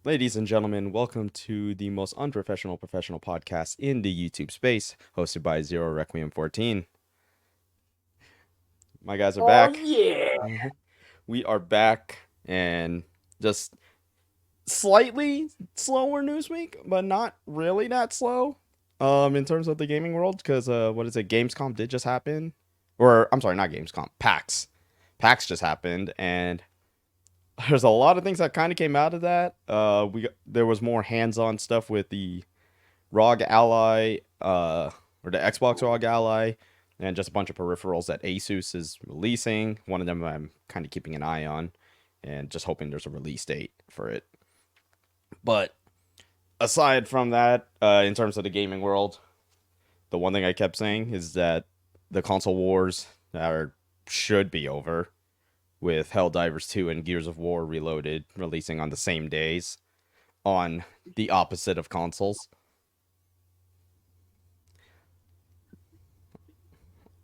Ladies and gentlemen, welcome to the most unprofessional professional podcast in the YouTube space, hosted by Zero Requiem 14. My guys are Oh back. yeah. We are back, and just slightly slower news week, but not really that slow. In terms of the gaming world, because what is it? Gamescom did just happen, or I'm sorry, not Gamescom. PAX. PAX just happened, and there's a lot of things that kind of came out of that. There was more hands-on stuff with the ROG Ally, or the Xbox ROG Ally, and just a bunch of peripherals that Asus is releasing. One of them I'm kind of keeping an eye on, and just hoping there's a release date for it. But aside from that, in terms of the gaming world, the one thing I kept saying is that the console wars should be over, with Helldivers 2 and Gears of War Reloaded releasing on the same days on the opposite of consoles.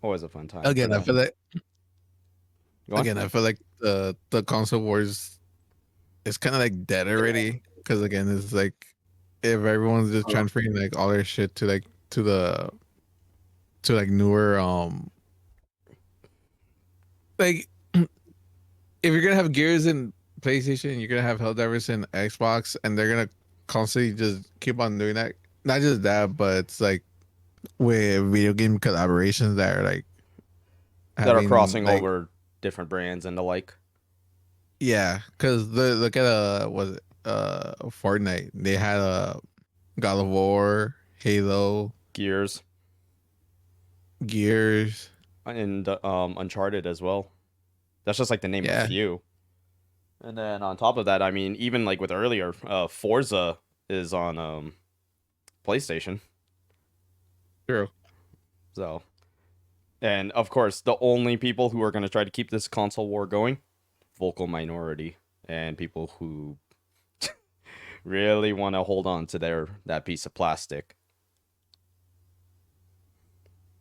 Always a fun time for Again, I that. feel like Go on. the console wars is kind of like dead already. Because again, it's like if everyone's just transferring like all their shit to like newer like if you're gonna have Gears in PlayStation, you're gonna have Helldivers in Xbox, and they're gonna constantly just keep on doing that. Not just that, but it's like with video game collaborations that are like That are having crossing like over different brands and the like. yeah, because look at was it Fortnite? They had a God of War, Halo, Gears Gears. and Uncharted as well. That's just like the name of a Yeah, few. And then on top of that, I mean, even like with earlier, Forza is on PlayStation. true. So, and of course, the only people who are going to try to keep this console war going, vocal minority, and people who really want to hold on to that piece of plastic.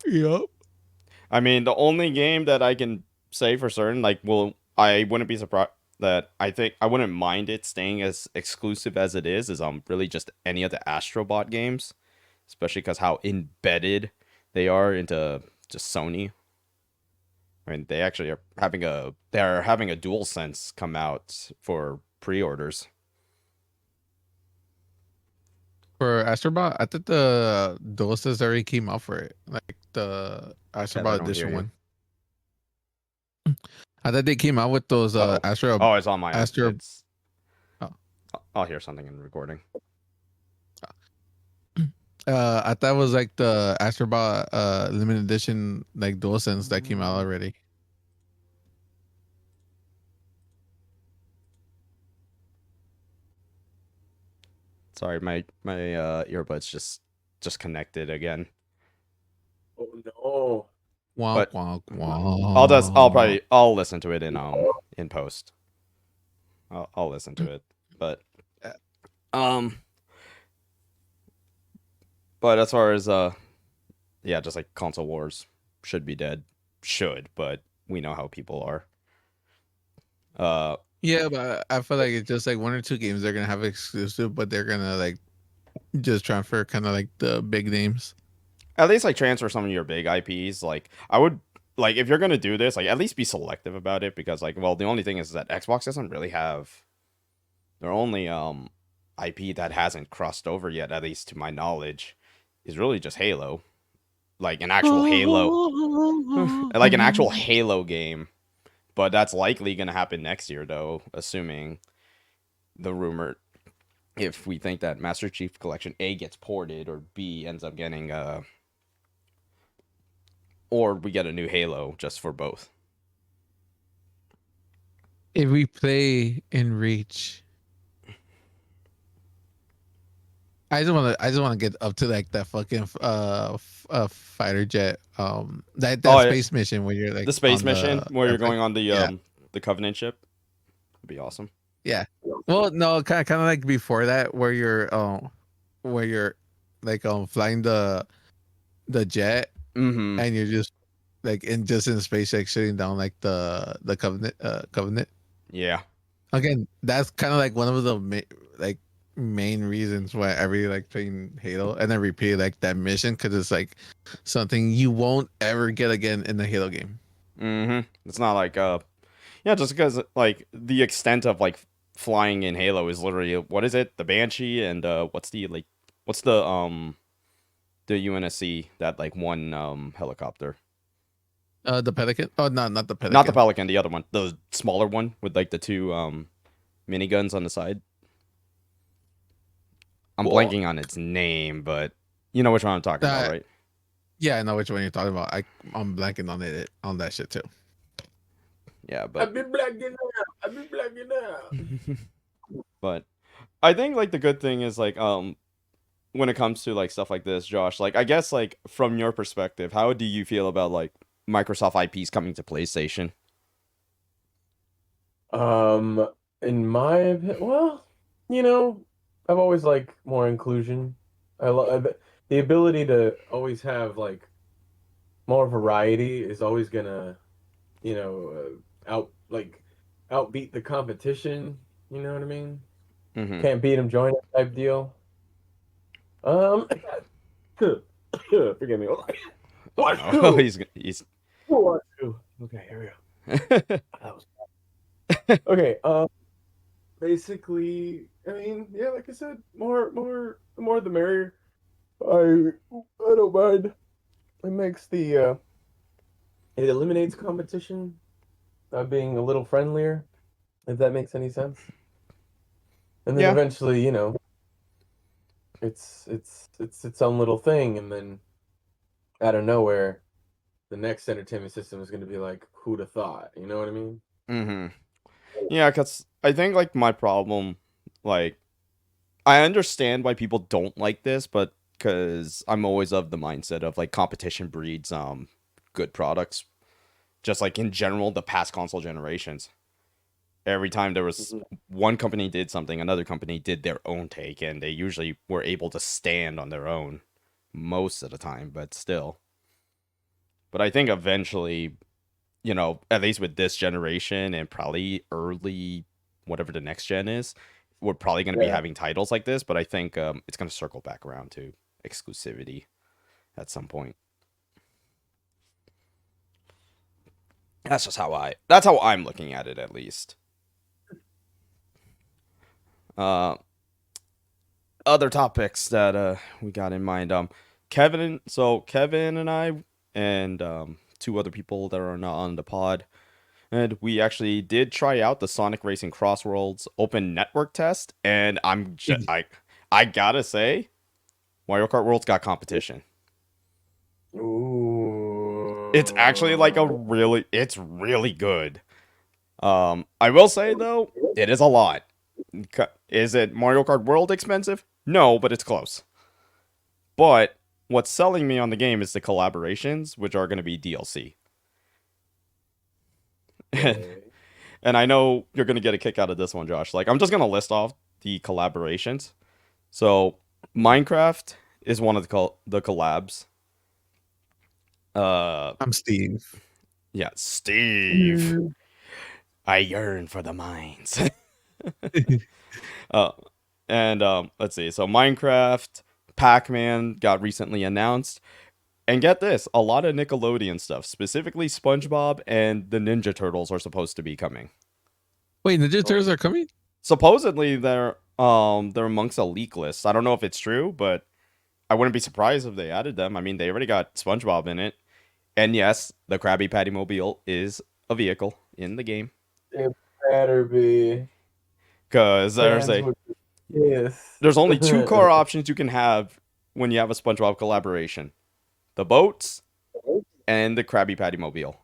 Yep. I mean, the only game that I can say for certain, like, well, I wouldn't be surprised that I think I wouldn't mind it staying as exclusive as it is really just any of the Astrobot games, especially because how embedded they are into just Sony. I mean, they're having a DualSense come out for pre-orders. For Astrobot, I think the DualSense already came out for it, like the Yeah, I Astrobot don't hear edition you. one. I thought they came out with those Oh, Astro oh, it's on my end. Astro. It's Oh. I'll hear something in the recording. I thought it was like the Astrobot limited edition like DualSense that came out already. Sorry, my earbuds just connected again. Oh no. Wonk, But wonk, wonk. I'll listen to it in post. I'll listen to it. But um but as far as yeah, just like console wars should be dead. Should, but we know how people are. Yeah, but I feel like it's just like one or two games they're gonna have exclusive, but they're gonna like just transfer kind of like the big names. At least like transfer some of your big IPs. Like I would like if you're gonna do this, like at least be selective about it because like well the only thing is that Xbox doesn't really have their only IP that hasn't crossed over yet, at least to my knowledge, is really just Halo. Like an actual Halo like an actual Halo game. But that's likely gonna happen next year though, assuming the rumor if we think that Master Chief Collection A gets ported or B ends up getting or we get a new Halo just for both. If we play in Reach, I just want to get up to like that fucking fighter jet that Oh, space mission where you're like the space on mission where you're going on yeah, the Covenant ship would be awesome. yeah. Well, no, kind of like before that where you're like flying the jet Mm-hmm. and you're just like in space like shooting down like the covenant. Yeah. Again, that's kind of like one of the like main reasons why I really like playing Halo, and I repeat like that mission because it's like something you won't ever get again in the Halo game. It's not like yeah, just because like the extent of like flying in Halo is literally what is it? The Banshee and what's the UNSC that like one helicopter? The Pelican? Oh no, not the Not the Pelican. Pelican, the other one, the smaller one with like the two miniguns on the side. I'm Well, blanking on its name, but you know which one I'm talking about, Uh, right? yeah, I know which one you're talking about. I'm blanking on it on that shit too. Yeah, but I've been blacking out. I've been blacking out. but I think like the good thing is like when it comes to like stuff like this, Josh, like I guess like from your perspective, how do you feel about like Microsoft IPs coming to PlayStation? Um, well, I've always liked more inclusion. I love the ability to always have like more variety is always gonna, outbeat the competition. You know what I mean? Mm-hmm. Can't beat 'em, join 'em type deal. Um, forgive me. Oh One, no, two, he's one, two. Okay, here we go. That was okay. Basically, I mean, yeah, like I said, the more the merrier. I don't mind. It makes it eliminates competition by being a little friendlier, if that makes any sense. And then yeah. eventually, it's its own little thing, and then out of nowhere, the next entertainment system is going to be like, who'd have thought? You know what I mean? Mm-hmm. Yeah, because I think like my problem, like I understand why people don't like this, but because I'm always of the mindset of like competition breeds good products. Just like in general, the past console generations. Every time there was Mhm. one company did something, another company did their own take, and they usually were able to stand on their own most of the time, but still. But I think eventually, at least with this generation and probably early, whatever the next gen is, we're probably going to be Yeah. having titles like this. But I think it's going to circle back around to exclusivity at some point. That's how I'm looking at it, at least. Uh, Other topics that we got in mind. Kevin and I and two other people that are not on the pod, and we actually did try out the Sonic Racing Crossworlds open network test, and I gotta say, Mario Kart World's got competition. It's actually like Ooh. it's really good. I will say though, it is a lot. Is it Mario Kart World expensive? No, but it's close. But what's selling me on the game is the collaborations, which are going to be DLC. And Okay. and I know you're going to get a kick out of this one, Josh. Like I'm just going to list off the collaborations. So Minecraft is one of the collabs. Uh I'm Steve. yeah, Steve. I yearn for the mines. uh and let's see. So Minecraft, Pac-Man got recently announced. And get this, a lot of Nickelodeon stuff, specifically SpongeBob and the Ninja Turtles are supposed to be coming. Wait, Ninja Oh, Turtles are coming? Supposedly they're amongst a leak list. I don't know if it's true, but I wouldn't be surprised if they added them. I mean, they already got SpongeBob in it. And yes, the Krabby Patty Mobile is a vehicle in the game. it better be. Cause Fans would be pissed. there's only two car options you can have when you have a SpongeBob collaboration. The boats and the Krabby Patty Mobile.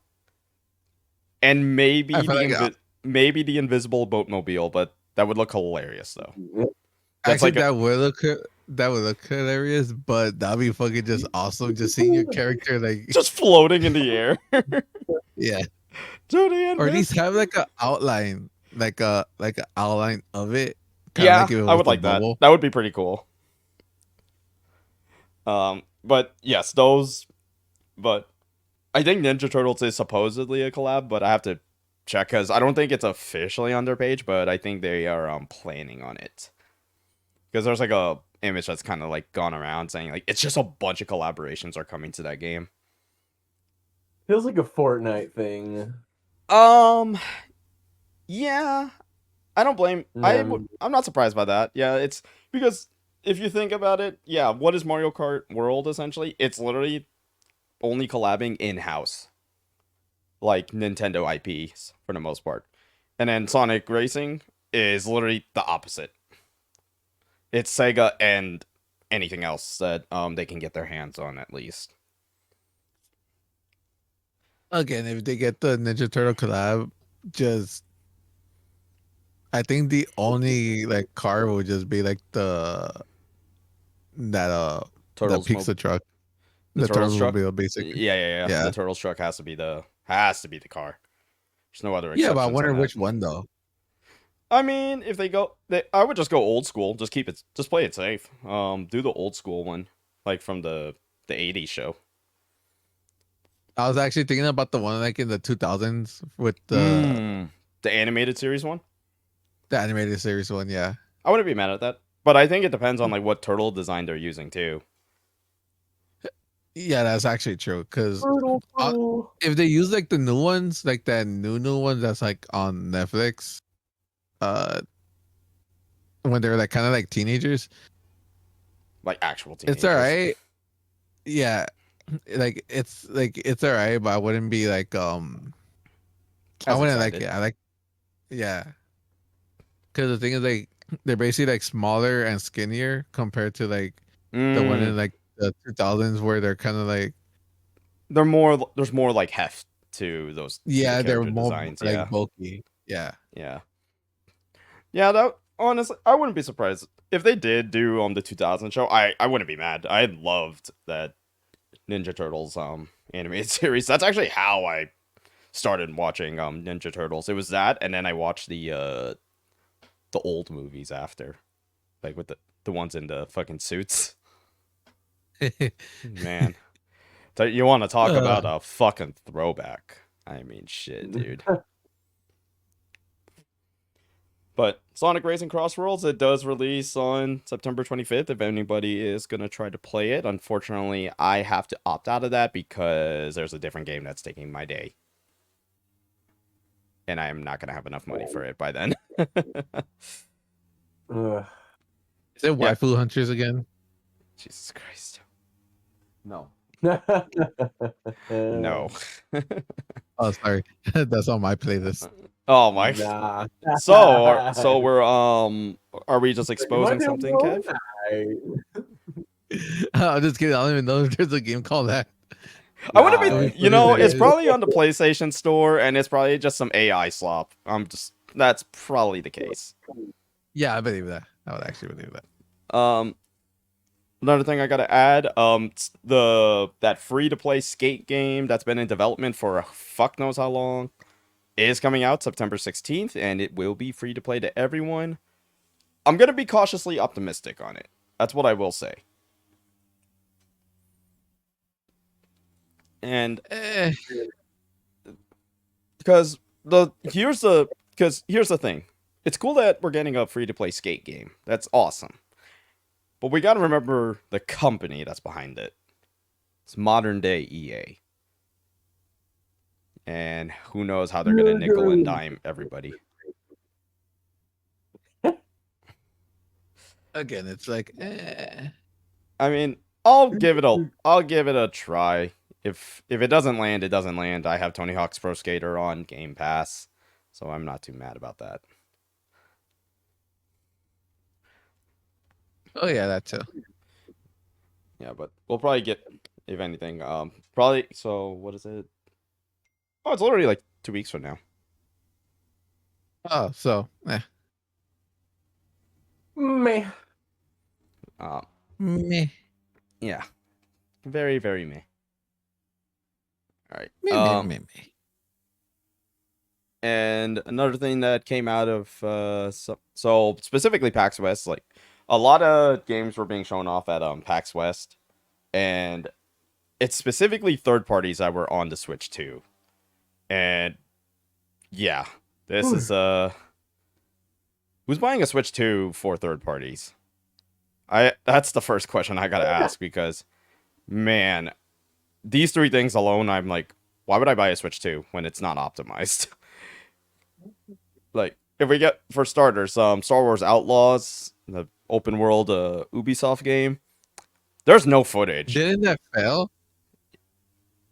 And I feel like maybe the invisible boatmobile, but that would look hilarious though. That's actually like a, that would look hilarious, but that'd be fucking just awesome. Just seeing your character like just floating in the air. yeah, To the or at least invisible. have like a outline, like a outline of it, kind of Yeah, like if it I was would the like that. bubble. That would be pretty cool. But yes, those. But I think Ninja Turtles is supposedly a collab, but I have to check because I don't think it's officially on their page, but I think they are planning on it. Because there's like a image that's kind of like gone around saying like it's just a bunch of collaborations are coming to that game. Feels like a Fortnite thing. Yeah, I don't blame. I'm not surprised by that. Yeah, it's because if you think about it, yeah, what is Mario Kart World essentially? It's literally only collabing in house, like Nintendo IPs for the most part, and then Sonic Racing is literally the opposite. It's Sega and anything else that they can get their hands on at least. Again, if they get the Ninja Turtle collab, just I think the only like car would just be like that the Turtles pizza truck, the the Turtles Turtles truck. mobile, basically. Yeah. Yeah, The Turtles truck has to be the car. There's no other yeah, but I exceptions wonder on that. which one though. I mean, if I would just go old school. Just play it safe. Do the old school one, like from the '80s show. I was actually thinking about the one like in the 2000s with The animated series one. the animated series one. Yeah, I wouldn't be mad at that, but I think it depends on like what turtle design they're using too. yeah, that's actually true. Because Turtle. if they use like the new ones, like that new one that's like on Netflix, uh, when they're like kind of like teenagers, Like actual it's teenagers. alright. Yeah, like it's alright, but I wouldn't be like I As wouldn't like excited. it. I like yeah, because the thing is like they're basically like smaller and skinnier compared to like the one Mm, in like the 2000s where they're kind of like there's more like heft to the yeah, they're character more designs. like Yeah, bulky. Yeah. yeah, yeah. That honestly, I wouldn't be surprised if they did do the 2000 show. I wouldn't be mad. I loved that Ninja Turtles animated series. That's actually how I started watching Ninja Turtles. It was that, and then I watched the old movies after, like with the ones in the fucking suits. Man, you want to talk Uh, about a fucking throwback? I mean, shit, dude. But Sonic Racing Crossworlds, it does release on September 25th if anybody is going to try to play it. Unfortunately, I have to opt out of that because there's a different game that's taking my day. And I'm not going to have enough money for it by then. Ugh. is it Yeah. Waifu Hunters again? Jesus Christ. No. Uh, No. Oh, sorry, that's on my playlist. Oh my. Nah. So we're are we just You exposing might have something, known Kev? that. I'm just kidding. I don't even know if there's a game called that. I wouldn't Nah, be, It'd be funny if there it's is. probably on the PlayStation Store and it's probably just some AI slop. That's probably the case. Yeah, I believe that. I would actually believe that. Another thing I gotta add, that free to play skate game that's been in development for a fuck knows how long is coming out September 16th, and it will be free to play to everyone. I'm gonna be cautiously optimistic on it. That's what I will say. And Eh, because here's the thing. It's cool that we're getting a free to play skate game. That's awesome. But we gotta remember the company that's behind it. It's modern day EA. And who knows how they're gonna nickel and dime everybody. again, it's like I mean, I'll give it a try. If it doesn't land, it doesn't land. I have Tony Hawk's Pro Skater on Game Pass, so I'm not too mad about that. oh yeah, that too. Yeah, but we'll probably get, if anything, probably. So what is it? Oh, it's literally like 2 weeks from now. Oh, so Meh. Um, meh, yeah, very very meh. All right. meh. And another thing that came out of so specifically PAX West, like a lot of games were being shown off at PAX West, and it's specifically third parties that were on the Switch too. And yeah, this is who's buying a Switch 2 for third parties? That's the first question I gotta ask because, man, these three things alone, I'm like, why would I buy a Switch 2 when it's not optimized? Like, if we get, for starters, Star Wars Outlaws, the open world Ubisoft game, there's no footage. Didn't that fail?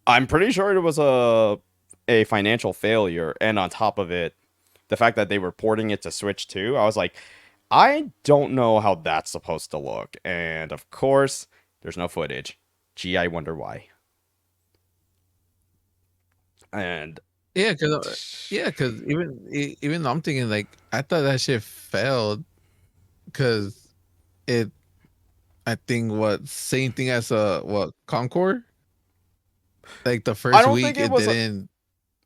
I'm pretty sure it was a financial failure, and on top of it, the fact that they were porting it to Switch 2, I was like, I don't know how that's supposed to look. And of course, there's no footage. Gee, I wonder why. And Cause even I'm thinking like I thought that shit failed because it I think what same thing as what Concord, like the I first don't think week it it was. didn't.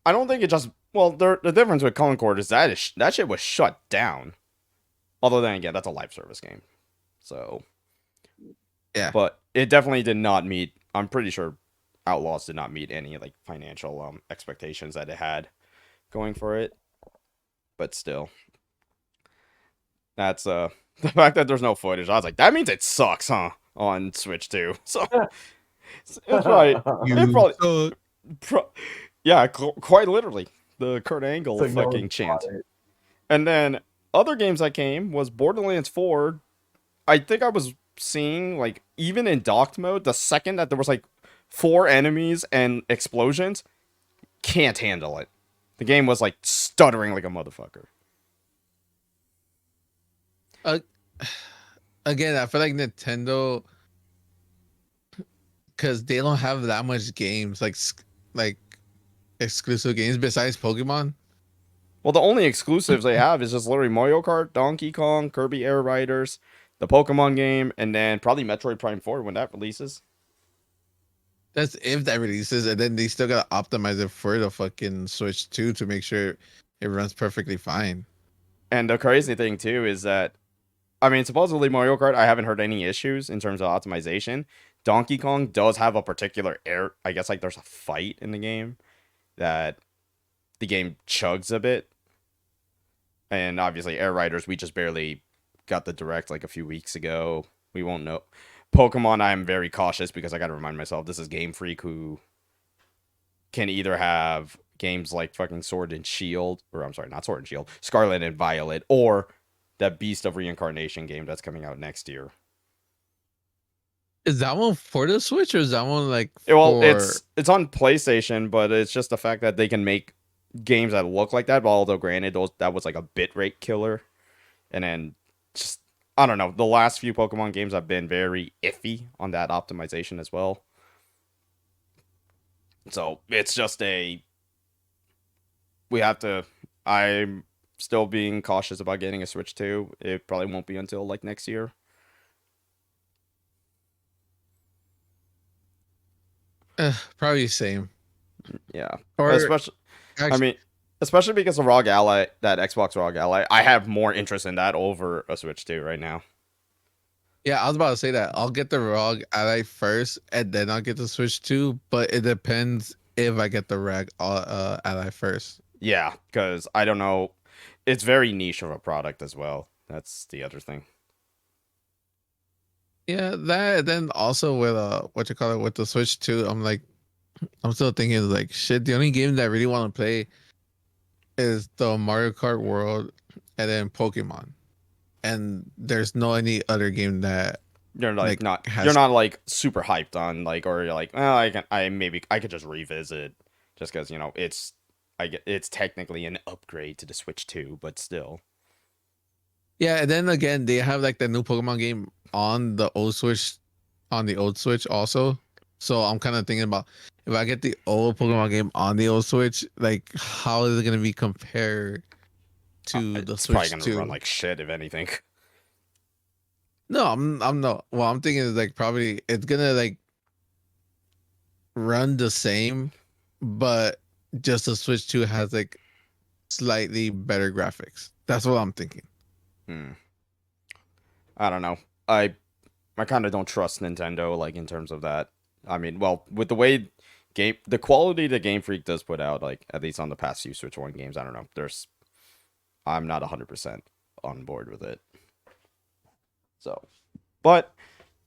I don't think it just. Well, the difference with Concord is that shit was shut down. Although then again, that's a live service game, so. Yeah. But it definitely did not meet. I'm pretty sure Outlaws did not meet any like financial expectations that it had going for it. But still, that's the fact that there's no footage. I was like, that means it sucks, huh? On Switch 2. So it's probably it You probably suck. yeah, quite literally the Kurt Angle It's like no fucking one's chant. bought it. And then other games that came was Borderlands 4. I think I was seeing like even in docked mode, the second that there was like 4 enemies and explosions, can't handle it. The game was like stuttering like a motherfucker. Uh, Again, I feel like Nintendo, because they don't have that much games like exclusive games besides Pokemon. Well, the only exclusives they have is just literally Mario Kart, Donkey Kong, Kirby Air Riders, the Pokemon game, and then probably Metroid Prime 4 when that releases. That's if that releases, and then they still gotta optimize it for the fucking Switch 2 to make sure it runs perfectly fine. And the crazy thing too is that I mean, supposedly Mario Kart, I haven't heard any issues in terms of optimization. Donkey Kong does have a particular air. I guess like there's a fight in the game that the game chugs a bit, and obviously Air Riders, we just barely got the direct like a few weeks ago. We won't know. Pokemon, I am very cautious because I got to remind myself this is Game Freak who can either have games like fucking Sword and Shield, or I'm sorry, not Sword and Shield, Scarlet and Violet, or that Beast of Reincarnation game that's coming out next year. Is that one for the Switch or is that one like Well, for? it's on PlayStation, but it's just the fact that they can make games that look like that. But although granted, that was like a bitrate killer, and then just I don't know. The last few Pokemon games have been very iffy on that optimization as well. So it's just we have to. I'm still being cautious about getting a Switch 2. It probably won't be until like next year. Probably same. Yeah, Or especially. I actually, mean, especially because of ROG Ally, that Xbox ROG Ally, I have more interest in that over a Switch 2 right now. yeah, I was about to say that I'll get the ROG Ally first, and then I'll get the Switch 2. But it depends if I get the ROG Ally first. Yeah, because I don't know. It's very niche of a product as well. That's the other thing. Yeah, that. Then also with what you call it with the Switch 2, I'm still thinking like shit. The only game that I really want to play is the Mario Kart World, and then Pokemon. And there's no any other game that You're like like not you're has. not like super hyped on like, or you're like, well, I could just revisit just because it's technically an upgrade to the Switch 2, but still. Yeah, and then again, they have like the new Pokemon game on the old Switch also. So I'm kind of thinking about if I get the old Pokemon game on the old Switch, like how is it gonna be compared to the It's probably Switch gonna run 2? like shit if anything. No, I'm not. Well, I'm thinking is like probably it's gonna like run the same, but just the Switch 2 has like slightly better graphics. That's what I'm thinking. Hmm. I don't know. I kind of don't trust Nintendo like in terms of that. I mean, well, with the way the quality that Game Freak does put out, like at least on the past few Switch 1 games, I don't know. I'm not 100% on board with it. So, But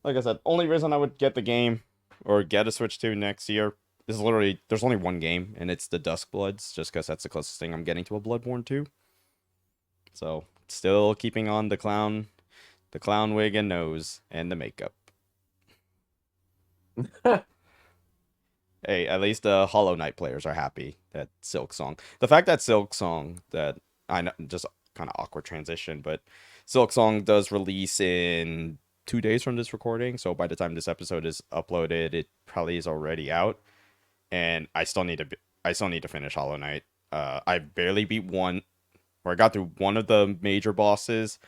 like I said, only reason I would get the game or get a Switch 2 next year is literally there's only one game, and it's the Duskbloods, just because that's the closest thing I'm getting to a Bloodborne 2. So still keeping on the clown wig and nose and the makeup. Hey, at least the Hollow Knight players are happy that Silk Song. The fact that Silk Song, that I know, just kind of awkward transition, but Silk Song does release in 2 days from this recording. So by the time this episode is uploaded, it probably is already out. And I still need to finish Hollow Knight. I barely beat one, or I got through one of the major bosses,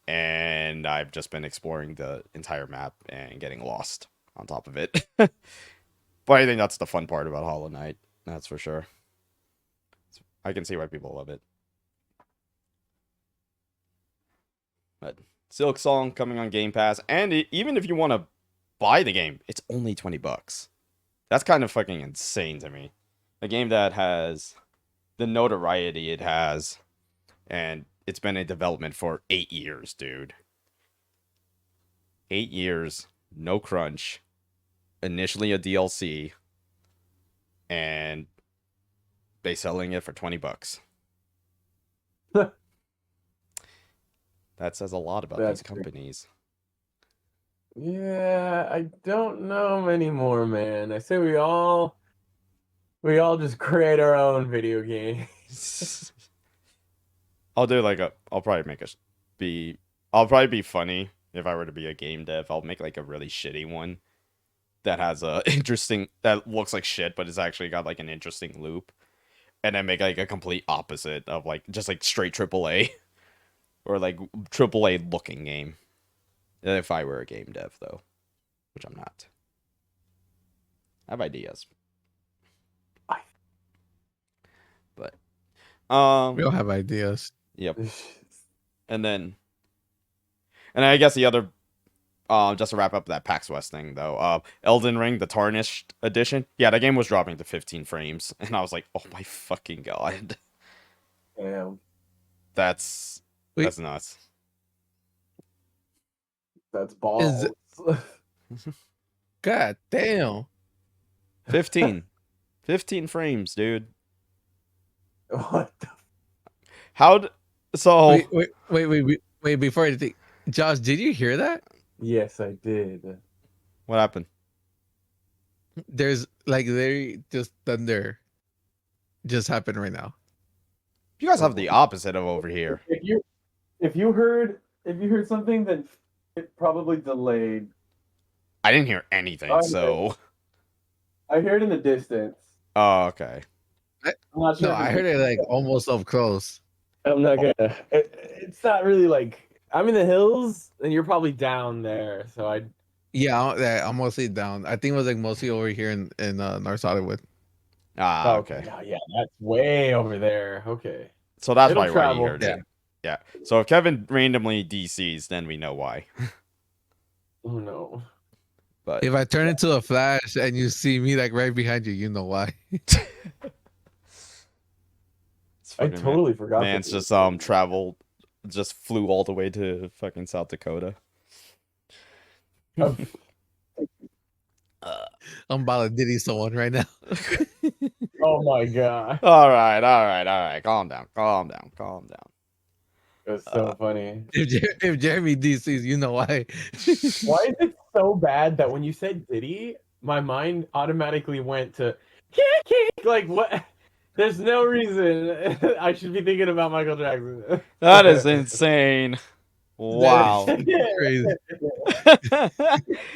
and I've just been exploring the entire map and getting lost on top of it. But I think that's the fun part about Hollow Knight. That's for sure. I can see why people love it. But Silk Song coming on Game Pass, and even if you want to buy the game, it's only $20. That's kind of fucking insane to me. A game that has the notoriety it has, and it's been in development for 8 years, dude. 8 years, no crunch. Initially a DLC, and they selling it for $20. That says a lot about That's these companies. Yeah, I don't know anymore, man. I say we all just create our own video game. I'll do like I'll probably make I'll probably be funny if I were to be a game dev. I'll make like a really shitty one that has that looks like shit, but it's actually got like an interesting loop, and then make like a complete opposite of like just like straight AAA or like AAA looking game. If I were a game dev, though, which I'm not. I have ideas, but We all have ideas. yep. And I guess the other, just to wrap up that PAX West thing, though, Elden Ring, the Tarnished edition. Yeah, the game was dropping to 15 frames, and I was like, oh my fucking god. Damn, That's nuts. that's balls. God damn. 15 frames, dude. What the So Wait, before anything, Josh, did you hear that? Yes, I did. what happened? There's like literally just thunder just happened right now. You guys have the opposite of over here. If you heard something, then it probably delayed. I didn't hear anything, so. I heard in the distance. Oh, okay. I'm not sure. No, I heard it like almost up close. I'm not gonna. It's not really like I'm in the hills, and you're probably down there. So I'm mostly down. I think it was like mostly over here in North Hollywood. Ah, okay. Yeah, that's way over there. Okay. So that's It'll why you travel. heard it. Yeah. So if Kevin randomly DCs, then we know why. Oh no. But If I turn into a flash and you see me like right behind you, you know why. I totally forgot. Man's just just flew all the way to fucking South Dakota. I'm about to diddy someone right now. Oh my god. All right. Calm down. That's so funny. If Jeremy DCs, you know why. Why is it so bad that when you said Diddy, my mind automatically went to like what? There's no reason I should be thinking about Michael Jackson. That is insane. Wow. Crazy.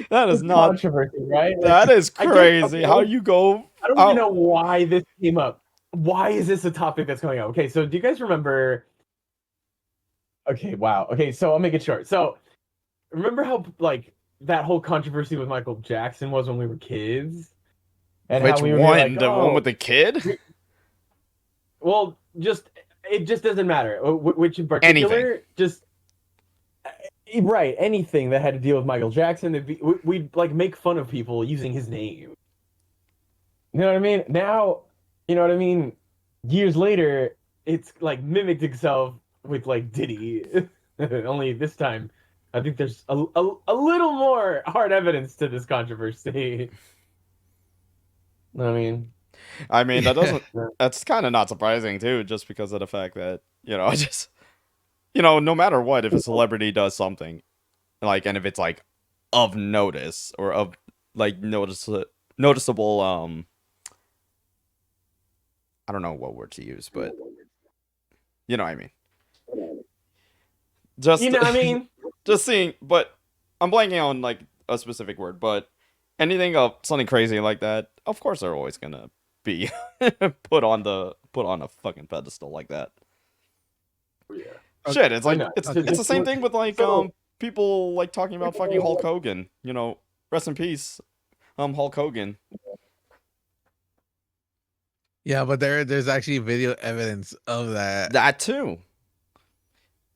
That is not controversy, right? That is crazy. How you go? I don't even know why this came up. Why is this a topic that's coming up? Okay, so do you guys remember? Okay, wow. Okay, so I'll make it short. So remember how like that whole controversy with Michael Jackson was when we were kids? And Which how we were one? like, The one with the kid? Well, it just doesn't matter. Which in particular, Anything. just right, anything that had to deal with Michael Jackson, we'd like make fun of people using his name. You know what I mean? Now, you know what I mean? Years later, it's like mimicked itself with like Diddy, only this time I think there's a little more hard evidence to this controversy. I mean, I mean, that Yeah. doesn't. That's kind of not surprising too, just because of the fact that just no matter what, if a celebrity does something like, and if it's like of notice or of like noticeable, I don't know what word to use, but you know what I mean. Just I mean, just seeing, but I'm blanking on like a specific word, but anything of something crazy like that, of course they're always gonna be put on a fucking pedestal like that. yeah. Okay. Shit, it's But like no, it's the same thing with like so people like talking about fucking Hulk Hogan. Rest in peace, Hulk Hogan. Yeah, but there's actually video evidence of that. That too,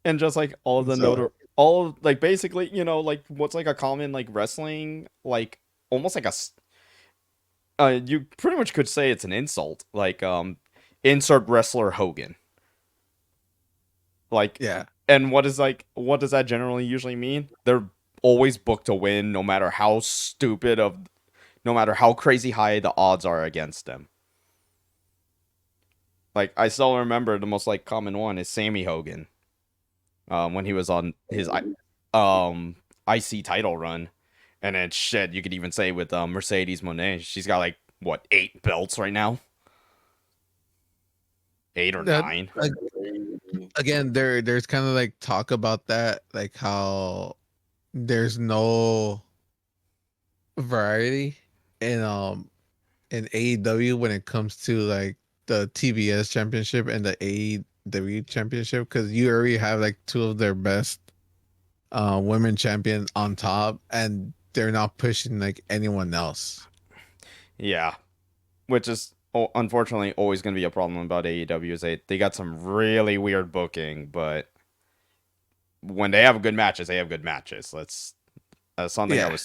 and just like all of the So all of, like basically like what's like a common like wrestling like almost like you pretty much could say it's an insult like insert wrestler Hogan like yeah. and what does that generally usually mean? They're always booked to win no matter how stupid of no matter how crazy high the odds are against them. Like I still remember the most like common one is Sammy Hogan, when he was on his um IC title run, and then shit, you could even say with Mercedes Monet, she's got like what 8 belts right now, 8 or 9. Like, again, there's kind of like talk about that, like how there's no variety in AEW when it comes to like the TBS championship and the AEW championship, because you already have like two of their best women champions on top, and they're not pushing like anyone else. Yeah, which is unfortunately always going to be a problem about AEW is they got some really weird booking, but when they have good matches, they have good matches. That's something Yeah.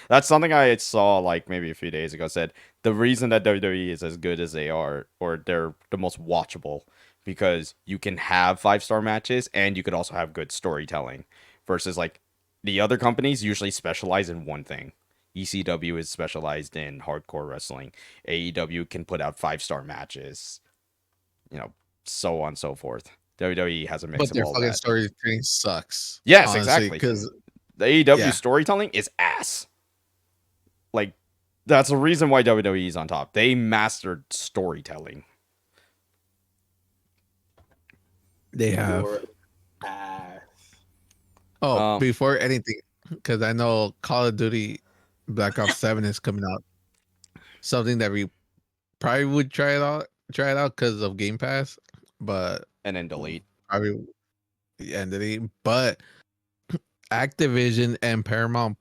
that's something I saw like maybe a few days ago. Said the reason that WWE is as good as they are, or they're the most watchable, because you can have 5-star matches and you could also have good storytelling. Versus like the other companies usually specialize in one thing. ECW is specialized in hardcore wrestling. AEW can put out 5-star matches, you know, so on and so forth. WWE has a mix But of their all fucking that. storytelling sucks. Yes, Honestly, exactly. because The AEW yeah, storytelling is ass. Like that's the reason why WWE is on top. They mastered storytelling. they your have. ass. Oh, Um, before anything, because I know Call of Duty Black Ops 7 is coming out. Something that we probably would try it out because of Game Pass, but and then delete. probably ended it. But Activision and Paramount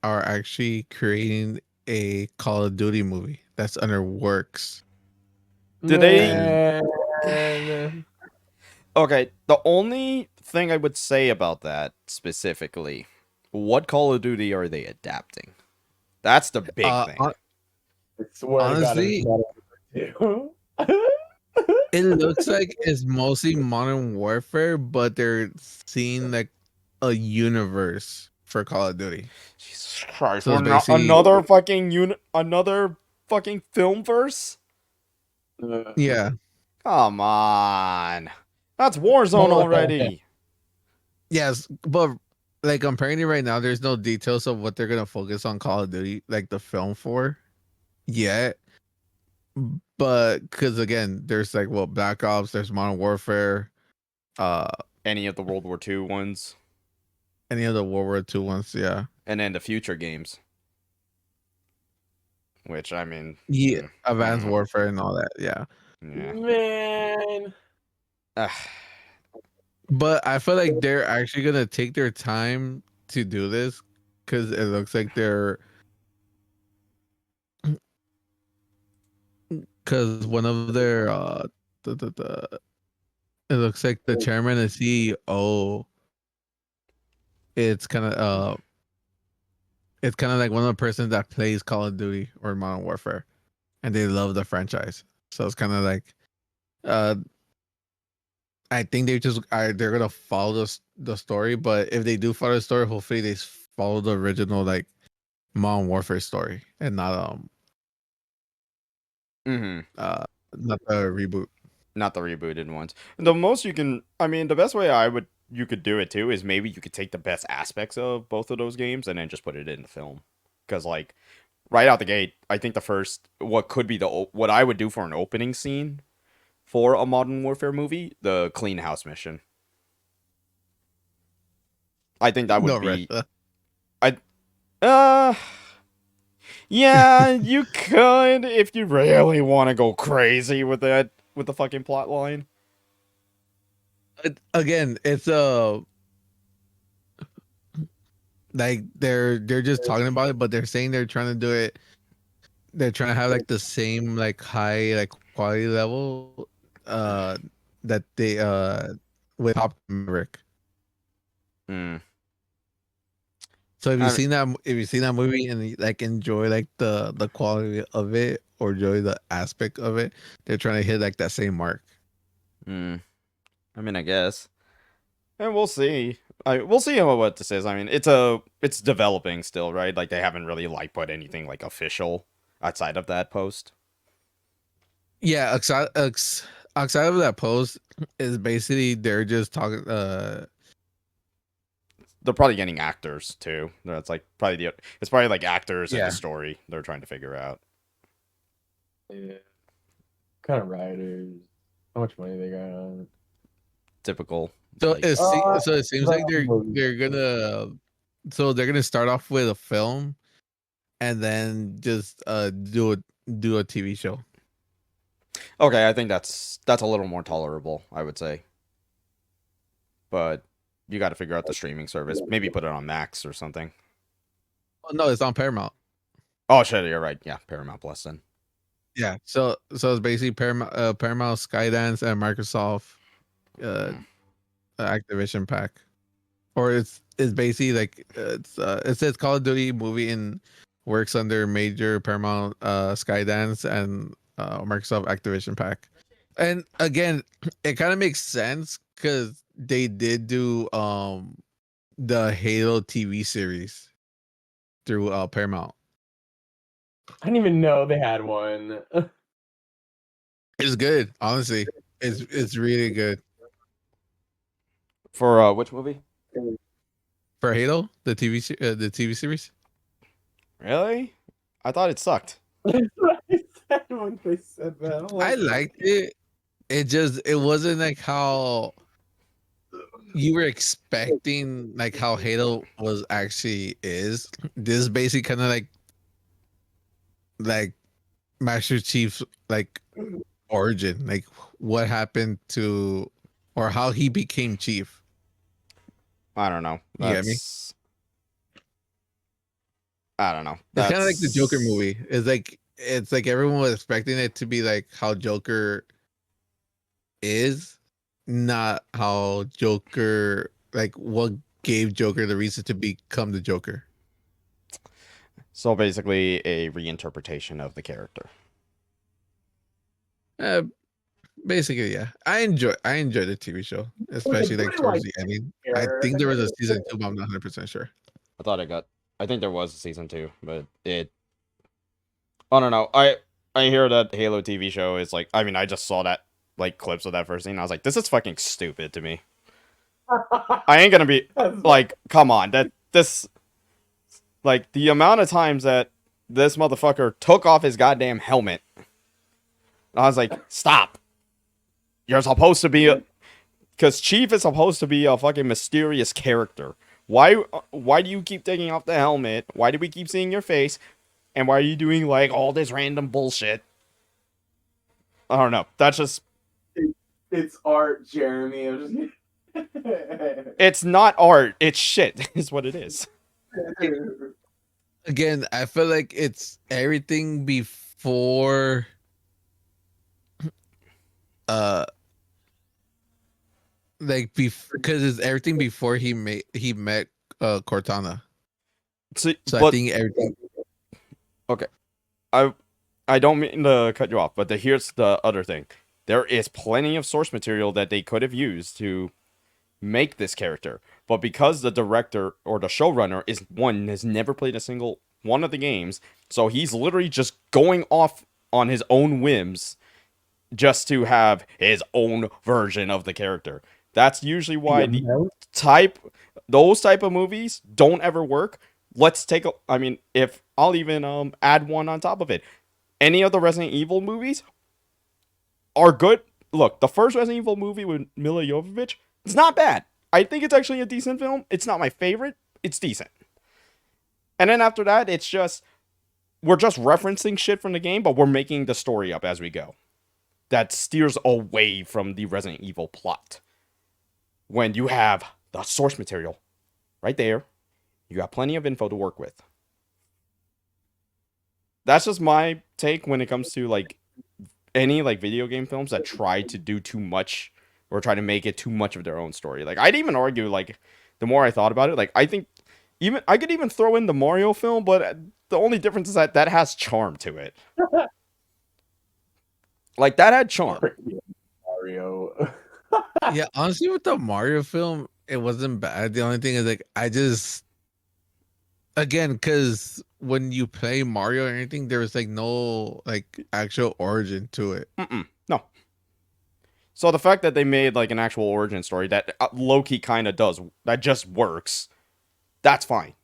are actually creating a Call of Duty movie that's under works. Did they? And Man. Okay. The only thing I would say about that specifically, what Call of Duty are they adapting? That's the big thing. I swear to God, honestly, it looks like it's mostly Modern Warfare, but they're seeing like a universe for Call of Duty. Jesus Christ! So We're it's not basically, another fucking film verse. yeah. Come on, that's Warzone Well, already. yes, but like apparently right now, there's no details of what they're gonna focus on Call of Duty, like the film for yet. But because again, there's like Black Ops, there's Modern Warfare, uh, Any of the World War II ones, any of the World War II ones, yeah. and then the future games. Which I mean, Yeah, mm, Advanced mm, Warfare and all that, yeah. yeah. Man. Ah, But I feel like they're actually gonna take their time to do this because it looks like they're because one of their the it looks like the chairman and CEO. It's kind of it's kind of like one of the persons that plays Call of Duty or Modern Warfare, and they love the franchise. So it's kind of like uh I think they're gonna follow the story, but if they do follow the story, hopefully they follow the original like Modern Warfare story and Mm-hmm. uh not the reboot. Not the rebooted ones. I mean, the best way you could do it too is maybe you could take the best aspects of both of those games and then just put it in the film. Because like right out the gate, I think the first what could be what I would do for an opening scene for a Modern Warfare movie, the clean house mission. I think that No, would be Russia. I uh yeah, you could if you really want to go crazy with the fucking plot line. Again, it's like they're just talking about it, but they're saying they're trying to do it. They're trying to have like the same like high like quality level that they with Top Maverick. Hmm. So I mean, if you've seen that movie and you, like enjoy like the quality of it or enjoy the aspect of it, they're trying to hit like that same mark. hmm. I mean, I guess. And we'll see. We'll see what this is. I mean, it's developing still, right? Like they haven't really like put anything like official outside of that post. Yeah, outside of that post is basically they're just talking. They're probably getting actors too. That's like probably it's probably like actors and the Yeah, story they're trying to figure out. Yeah. Kind of writers. How much money they got on it. Typical. so Like so it seems like they're gonna so they're gonna start off with a film and then just do a TV show. okay, I think that's a little more tolerable, I would say. But you got to figure out the streaming service. Maybe put it on Max or something. Oh, no, it's on Paramount. Oh shit, you're right. Yeah, Paramount Plus then. Yeah, so it's basically Paramount, Skydance, and Microsoft uh Mm. Activision pack. Or it's basically like it says Call of Duty movie and works under major Paramount Skydance and Microsoft Activision pack. And again, it kind of makes sense because they did do the Halo TV series through Paramount. I didn't even know they had one. It's good, honestly. It's really good. For which movie? For Halo, the TV series. Really? I thought it sucked. That's what I said when they said that. I'm I like, liked it. It wasn't like how you were expecting like how Halo was actually is. This basically kind of like Master Chief's like origin, like what happened to or how he became chief. I don't know. You get me? I don't know. It's kind of like the Joker That's movie. It's like everyone was expecting it to be like how Joker is, not how Joker like what gave Joker the reason to become the Joker. so basically a reinterpretation of the character. Uh, Basically, yeah. I enjoy the TV show, especially like towards the ending. I think there was a season 2, but I'm not 100% sure. I think there was a season 2, but I don't know. I hear that Halo TV show is like, I mean, I just saw that like clips of that first scene. I was like, this is fucking stupid to me. I ain't gonna be like, come on, that this like the amount of times that this motherfucker took off his goddamn helmet. I was like, stop. You're supposed to be because Chief is supposed to be a fucking mysterious character. Why do you keep taking off the helmet? Why do we keep seeing your face? And why are you doing like all this random bullshit? I don't know. That's just it's art, Jeremy. I'm it's not art. It's shit. Is what it is. just... Again, I feel like it's everything before uh like because it's everything before he met Cortana. So, So I but think everything okay, I don't mean to cut you off, but here's the other thing. there is plenty of source material that they could have used to make this character. But because the director or the showrunner has never played a single one of the games, so he's literally just going off on his own whims just to have his own version of the character. That's usually why those type of movies don't ever work. Let's take a I mean, if I'll even add one on top of it. Any of the Resident Evil movies are good. Look, the first Resident Evil movie with Mila Jovovich, it's not bad. I think it's actually a decent film. It's not my favorite. It's decent. And then after that, it's just we're just referencing shit from the game, but we're making the story up as we go. That steers away from the Resident Evil plot. When you have the source material right there, you got plenty of info to work with. That's just my take when it comes to like any like video game films that try to do too much or try to make it too much of their own story. Like I'd even argue like the more I thought about it, like I think even I could even throw in the Mario film, but the only difference is that has charm to it. Like that had charm. Mario. Yeah, honestly, with the Mario film, it wasn't bad. The only thing is like I just again because when you play Mario or anything, there was like no like actual origin to it. No. So the fact that they made like an actual origin story that Loki kind of does, that just works, that's fine.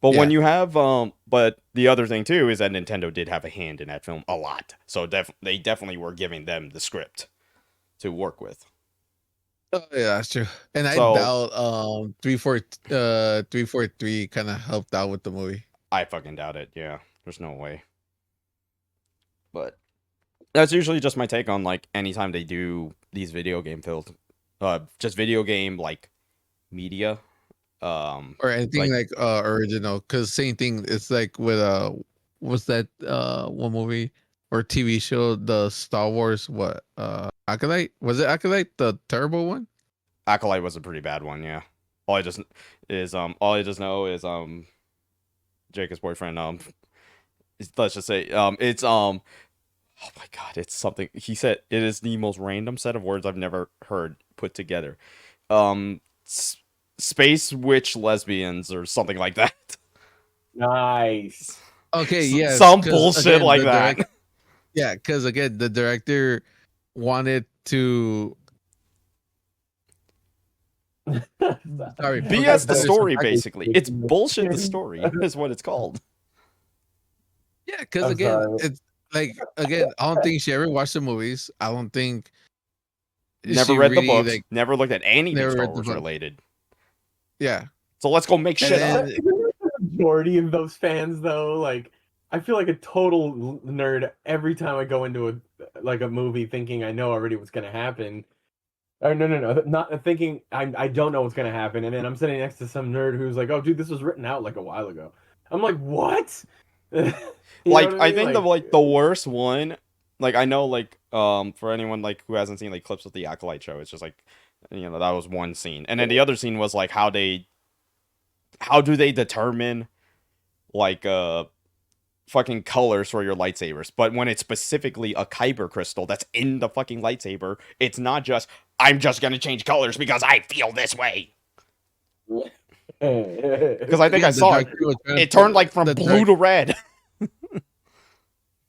But when you have but the other thing too is that Nintendo did have a hand in that film a lot. So they definitely were giving them the script to work with. Oh yeah, that's true. And I So- doubt 343 kind of helped out with the movie. I fucking doubt it. Yeah, there's no way. But that's usually just my take on like anytime they do these video game films, just video game like media, Or anything like original, because same thing. It's like with what's that one movie or TV show, the Star Wars Acolyte? Was it Acolyte, the terrible one? Acolyte was a pretty bad one. Yeah, all I just know is Jacob's boyfriend let's just say it's oh my god, it's something he said. It is the most random set of words I've never heard put together. Space witch lesbians or something like that. Nice. Okay, yeah, Some bullshit like that. Yeah, because again, the director wanted to sorry, BS the there's story, some- basically. It's bullshit the story is what it's called. Yeah, because I'm again, sorry. it's like again, I don't think she ever watched the movies. I don't think Never she read the really, books. like, Never looked at anything never Star read the Wars book. related. Yeah. So let's go make shit And up. then- The majority of those fans, though, like I feel like a total nerd every time I go into a movie thinking I know already what's gonna happen. Or no, not thinking I don't know what's gonna happen, and then I'm sitting next to some nerd who's like, "Oh, dude, this was written out like a while ago." I'm like, "What?" You Like know what I mean? think the worst one, like I know like for anyone like who hasn't seen like clips of the Acolyte show, it's just like that was one scene. And then the other scene was like how do they determine like fucking colors for your lightsabers, but when it's specifically a kyber crystal that's in the fucking lightsaber, it's not just I'm just gonna change colors because I feel this way. Because I think again, I the saw it. director was trying It to- turned like from the blue to red.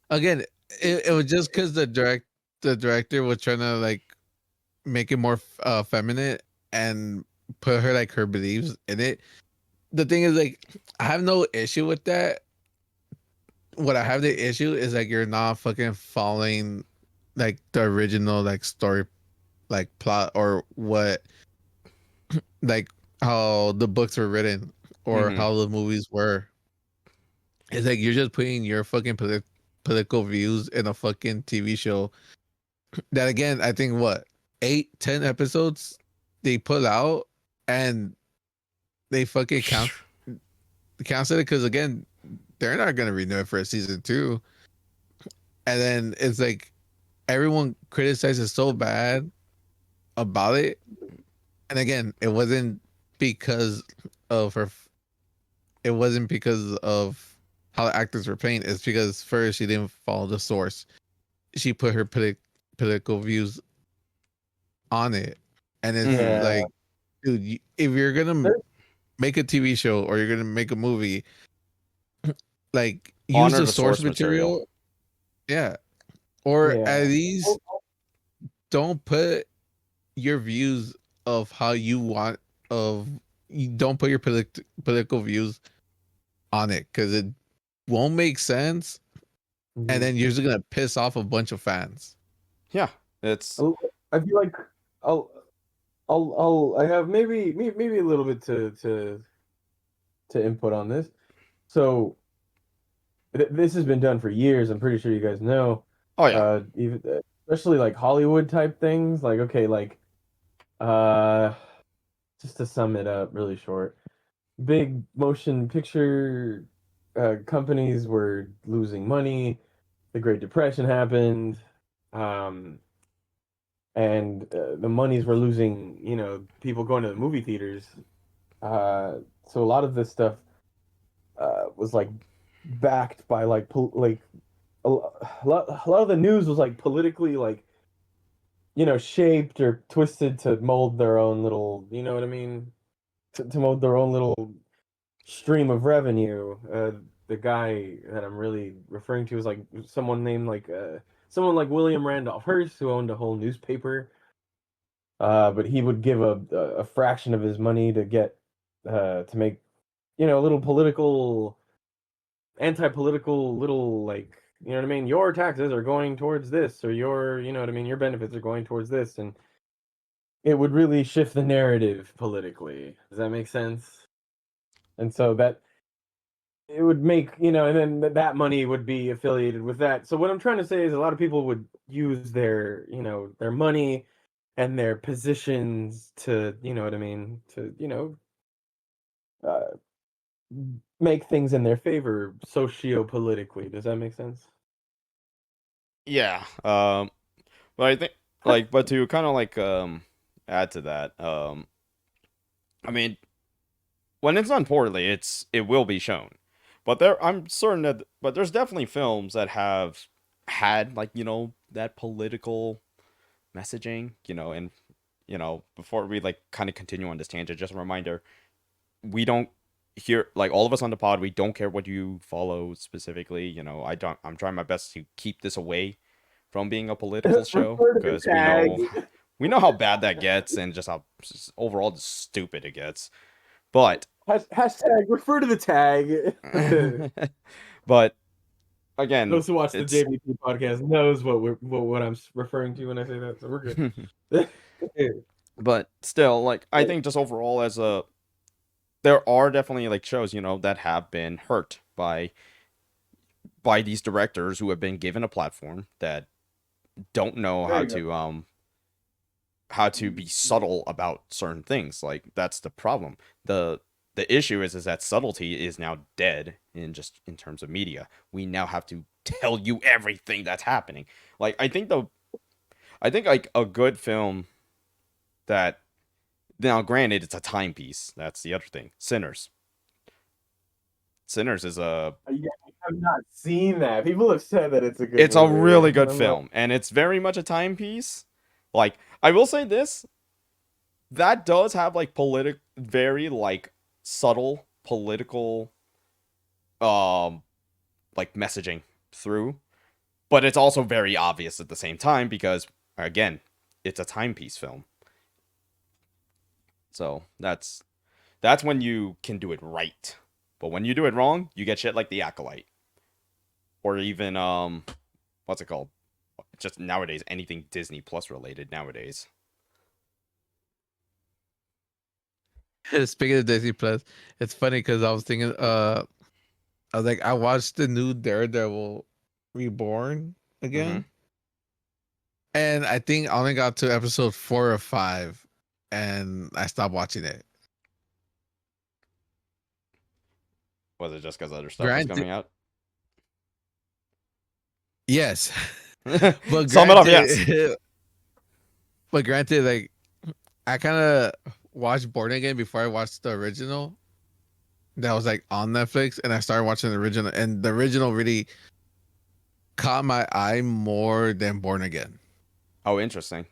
again, it was just because the director was trying to like make it more feminine and put her like her beliefs in it. The thing is, like, I have no issue with that. What I have the issue is like you're not fucking following like the original like story like plot or what like how the books were written or Mhm. how the movies were. It's like you're just putting your fucking political views in a fucking TV show that again I think what 8-10 episodes they put out and they fucking cancel it because again they're not gonna renew it for a season 2, and then it's like everyone criticizes so bad about it, and again it wasn't because of her. It wasn't because of how the actors were playing. It's because first she didn't follow the source. She put her political views on it. And it's Mhm. Yeah. like, dude, if you're gonna There- make a TV show or you're gonna make a movie, like use Honor the the source source material. material, yeah, or Yeah. at least Oh, don't put your views of how you want of you don't put your political views on it because it won't make sense, and mhm. then you're just gonna piss off a bunch of fans. Yeah, it's I feel like I'll I have maybe a little bit to input on this. So this has been done for years. I'm pretty sure you guys know. oh yeah, Even especially like Hollywood type things. Like okay, like uh, just to sum it up really short, big motion picture companies were losing money. The Great Depression happened. Um, and the monies were losing, people going to the movie theaters. So a lot of this stuff was like backed by like a lot of the news was like politically like shaped or twisted to mold their own little, you know what I mean, to mold their own little stream of revenue. The guy that I'm really referring to is like someone like William Randolph Hearst, who owned a whole newspaper. But he would give a fraction of his money to get to make a little political, anti-political little like you know what I mean. Your taxes are going towards this, or your you know what I mean. Your benefits are going towards this, and it would really shift the narrative politically. Does that make sense? And so that it would make and then that money would be affiliated with that. So what I'm trying to say is a lot of people would use their their money and their positions to what I mean to uh, make things in their favor socio-politically. Does that make sense? yeah. But I think like, but to kind of like add to that, I mean, when it's done poorly, it will be shown. But I'm certain that, but there's definitely films that have had like that political messaging, and before we like kind of continue on this tangent, just a reminder, we don't here like all of us on the pod, we don't care what you follow specifically. I'm trying my best to keep this away from being a political show Refer to the because tag. we know how bad that gets and just how just overall just stupid it gets. But Hashtag refer to the tag. but again, Those who watch the it's JVP podcast knows what I'm referring to when I say that, so we're good. but still, like I think just overall as a there are definitely like shows, that have been hurt by these directors who have been given a platform that don't know There you go. how to be subtle about certain things. Like that's the problem. The issue is that subtlety is now dead in terms of media. We now have to tell you everything that's happening. Like I think like a good film that now granted it's a timepiece. That's the other thing. Sinners is Yeah, I have not seen that. People have said that it's a good it's a movie. really good I'm like, film and it's very much a timepiece. Like I will say this, that does have like very like subtle political um like messaging through, but it's also very obvious at the same time because again, it's a timepiece film. So that's when you can do it right. But when you do it wrong, you get shit like The Acolyte or even what's it called? Just nowadays anything Disney Plus related nowadays. Speaking of Disney Plus, it's funny because I was thinking, I was like, I watched the new Daredevil Reborn Mhm. again, and I think I only got to episode 4 or 5, and I stopped watching it. Was it just cuz other stuff was Granted, coming out? yes, but Sum it up, yes. granted, but granted, like I kind of watched Born Again before I watched the original. That was like on Netflix, and I started watching the original, and the original really caught my eye more than Born Again. Oh, interesting.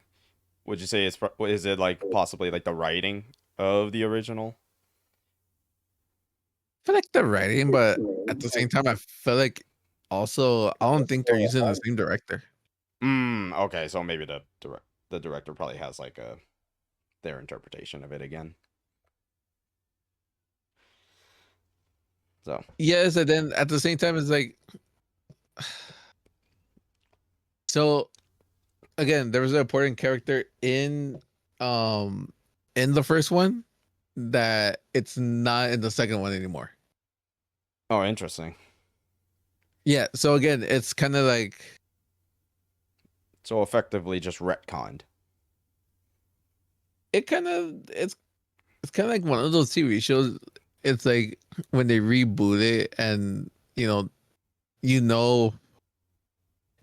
Would you say is it like possibly like the writing of the original? I feel like the writing, but at the same time, I feel like also I don't think they're using the same director. Okay, so maybe the director probably has like their interpretation of it again. So Yes, and then at the same time, it's like so. Again, there was an important character in the first one that it's not in the second one anymore. oh, interesting. Yeah, so again, it's kind of like So effectively just retconned. it's kind of like one of those TV shows. It's like when they reboot it, and you know,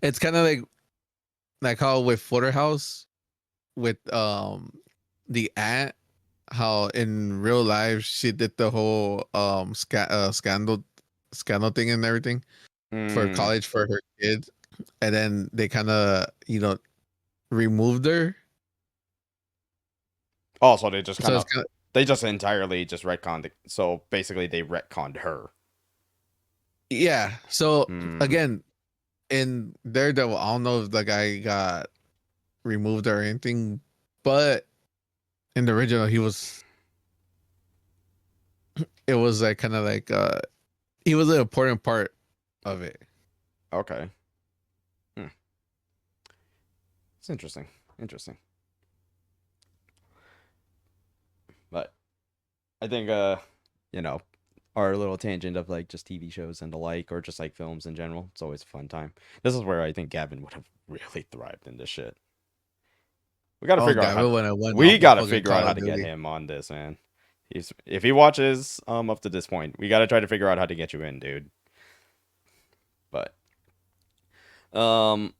it's kind of like how with Footer House with the aunt, how in real life she did the whole scandal thing and everything for Mm. college for her kids, and then they kind of removed her. Oh, so they just So kind it's of kind of they just entirely just retconned it. So basically they retconned her. yeah. So Hmm. again, in Daredevil, I don't know if the guy got removed or anything, but in the original, it was like kind of like he was an important part of it. Okay. Hmm. It's interesting. Interesting. But I think you know, our little tangent of like just TV shows and the like, or just like films in general, it's always a fun time. This is where I think Gavin would have really thrived in this shit. We got to Oh, figure out how Gavin, when I went we off of got to fucking figure out Call how of to get Duty. him on this, man. He's if he watches up to this point, we got to try to figure out how to get you in, dude. But um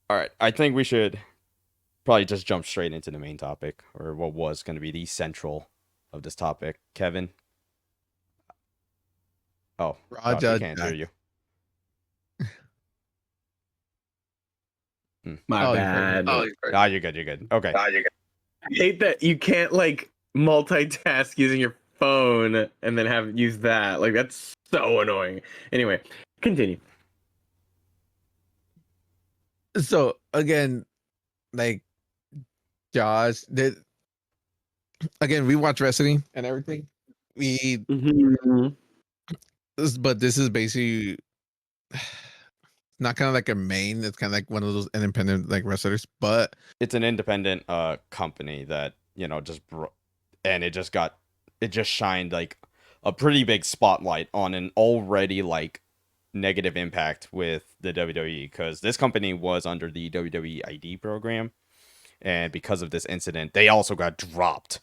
all right, I think we should probably just jump straight into the main topic, or what was going to be the central of this topic. Kevin. Oh, Josh, we Raja can't hear Jack. you. Hmm. My Oh, you heard me. bad. Oh, you heard Ah, me. you're good. You're good. Okay. I hate that you can't like multitask using your phone and then have use that. Like that's so annoying. Anyway, continue. So again, like Josh did. Again, we watch wrestling and everything. We, Mm-hmm. but this is basically not kind of like a main. It's kind of like one of those independent like wrestlers. But It's an independent company that, and it just shined like a pretty big spotlight on an already like negative impact with the WWE, because this company was under the WWE ID program, and because of this incident, they also got dropped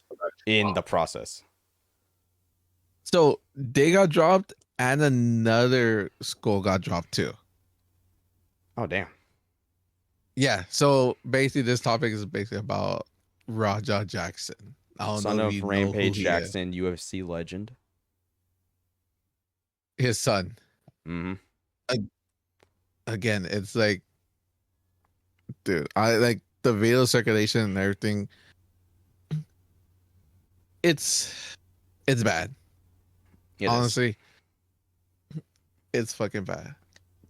in the process. so they got dropped, and another school got dropped too. Oh damn. Yeah. So basically, this topic is basically about Raja Jackson. I don't Son know if of you know who Rampage he is. Jackson, UFC legend. His son. Mm-hmm. Again, it's like, dude, I like the video circulation and everything. It's bad. It is. Honestly, it's fucking bad.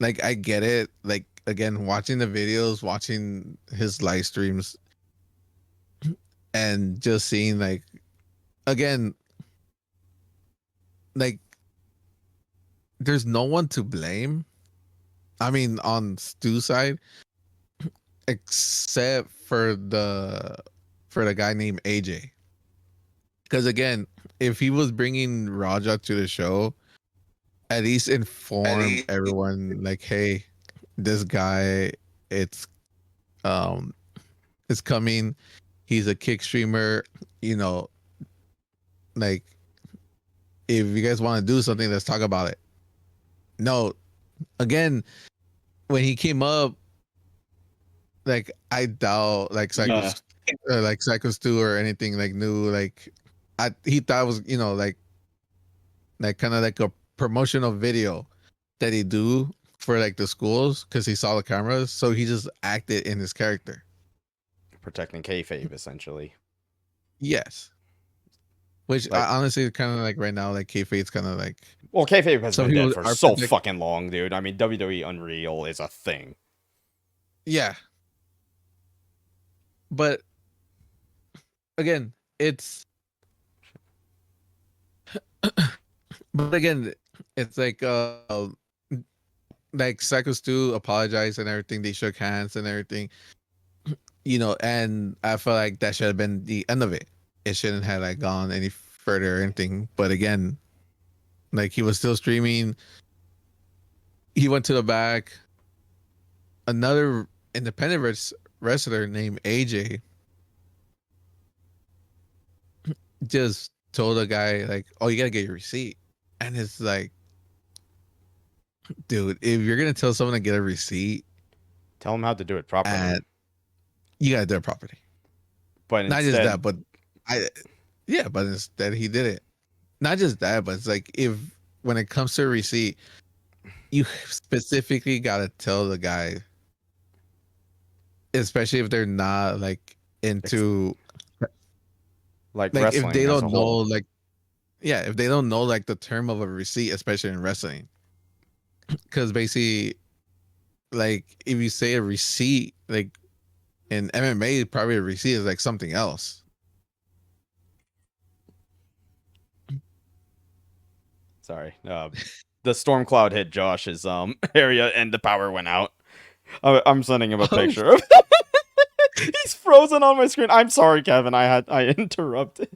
Like I get it. Like again, watching the videos, watching his live streams, and just seeing like again, like there's no one to blame. I mean, on Stu's side, except for the guy named AJ. Because again, if he was bringing Raja to the show, at least inform everyone like, hey, this guy, it's um, it's coming. He's a kick streamer. You know, like if you guys want to do something, let's talk about it. No, again, when he came up, like I doubt like Psycho Stu or anything like new. Like he thought it was like kind of like a promotional video that he do for like the schools because he saw the cameras, so he just acted in his character. Protecting kayfabe, essentially. Yes, which Like, I honestly kind of like right now, like kayfabe's kind of like well, kayfabe has some been dead people for are so protect. fucking long, dude. I mean, WWE Unreal is a thing. Yeah, but again, it's but again, it's like Psycho Stu apologized and everything. They shook hands and everything, and I feel like that should have been the end of it. It shouldn't have like gone any further or anything. But again, like he was still streaming. He went to the back. Another independent wrestler named AJ just told a guy like, "Oh, you gotta get your receipt," and it's like, dude, if you're gonna tell someone to get a receipt, Tell him how to do it properly. and you gotta do it properly. But Not just instead, that, but but instead he did it. Not just that, but it's like if when it comes to a receipt, you specifically gotta tell the guy, especially if they're not like into like like if wrestling they as a don't know whole, like yeah, if they don't know like the term of a receipt, especially in wrestling, because basically like if you say a receipt like in MMA, probably a receipt is like something else. sorry, the storm cloud hit Josh's area and the power went out. I'm sending him a picture of. He's frozen on my screen. I'm sorry, Kevin. I interrupted.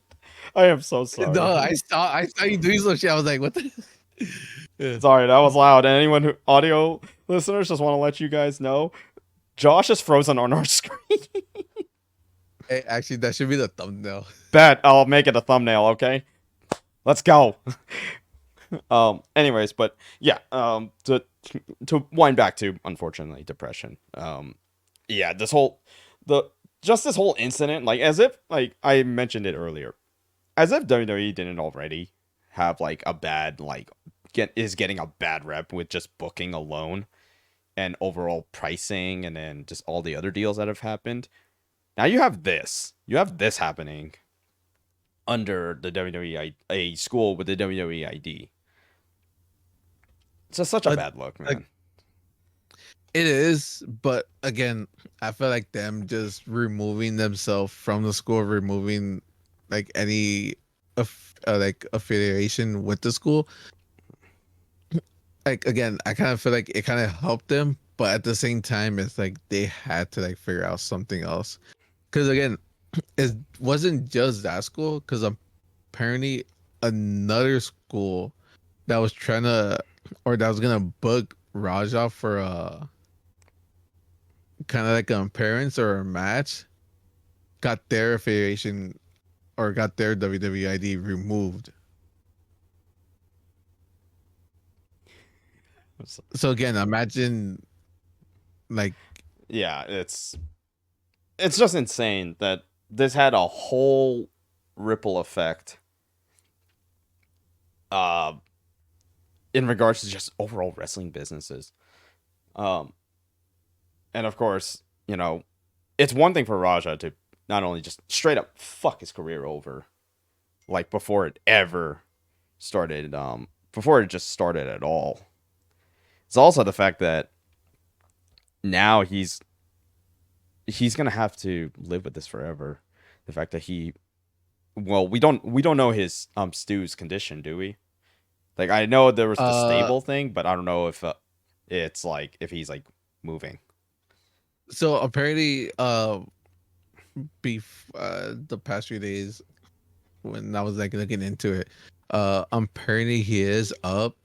I am so sorry. No, I saw you doing some shit. I was like, what the? Yeah. Sorry, that was loud. Anyone who audio listeners just want to let you guys know, Josh is frozen on our screen. Hey, actually, that should be the thumbnail. Bet I'll make it a thumbnail. Okay, let's go. Anyways, but yeah. To wind back to unfortunately depression. Yeah. This whole this whole incident, like as if like I mentioned it earlier, as if WWE didn't already have like a bad like getting a bad rep with just booking alone and overall pricing and then just all the other deals that have happened. Now you have this. You have this happening under the WWE a school with the WWE ID. It's just such a bad look, man. Like, it is, but again, I feel like them just removing themselves from the school, removing like any like affiliation with the school. Like again, I kind of feel like it kind of helped them, but at the same time, it's like they had to like figure out something else. Because again, it wasn't just that school. Because apparently another school that was trying to or that was gonna book Raja for a kind of like an appearance or a match got their affiliation or got their WWE ID removed. So again, imagine like Yeah, it's just insane that this had a whole ripple effect in regards to just overall wrestling businesses. And of course, it's one thing for Raja to not only just straight up fuck his career over, like before it ever started, before it just started at all. It's also the fact that now he's gonna have to live with this forever. The fact that we don't know his Stu's condition, do we? Like I know there was the stable thing, but I don't know if it's like if he's like moving. so apparently the past few days when I was like looking into it, apparently he is up.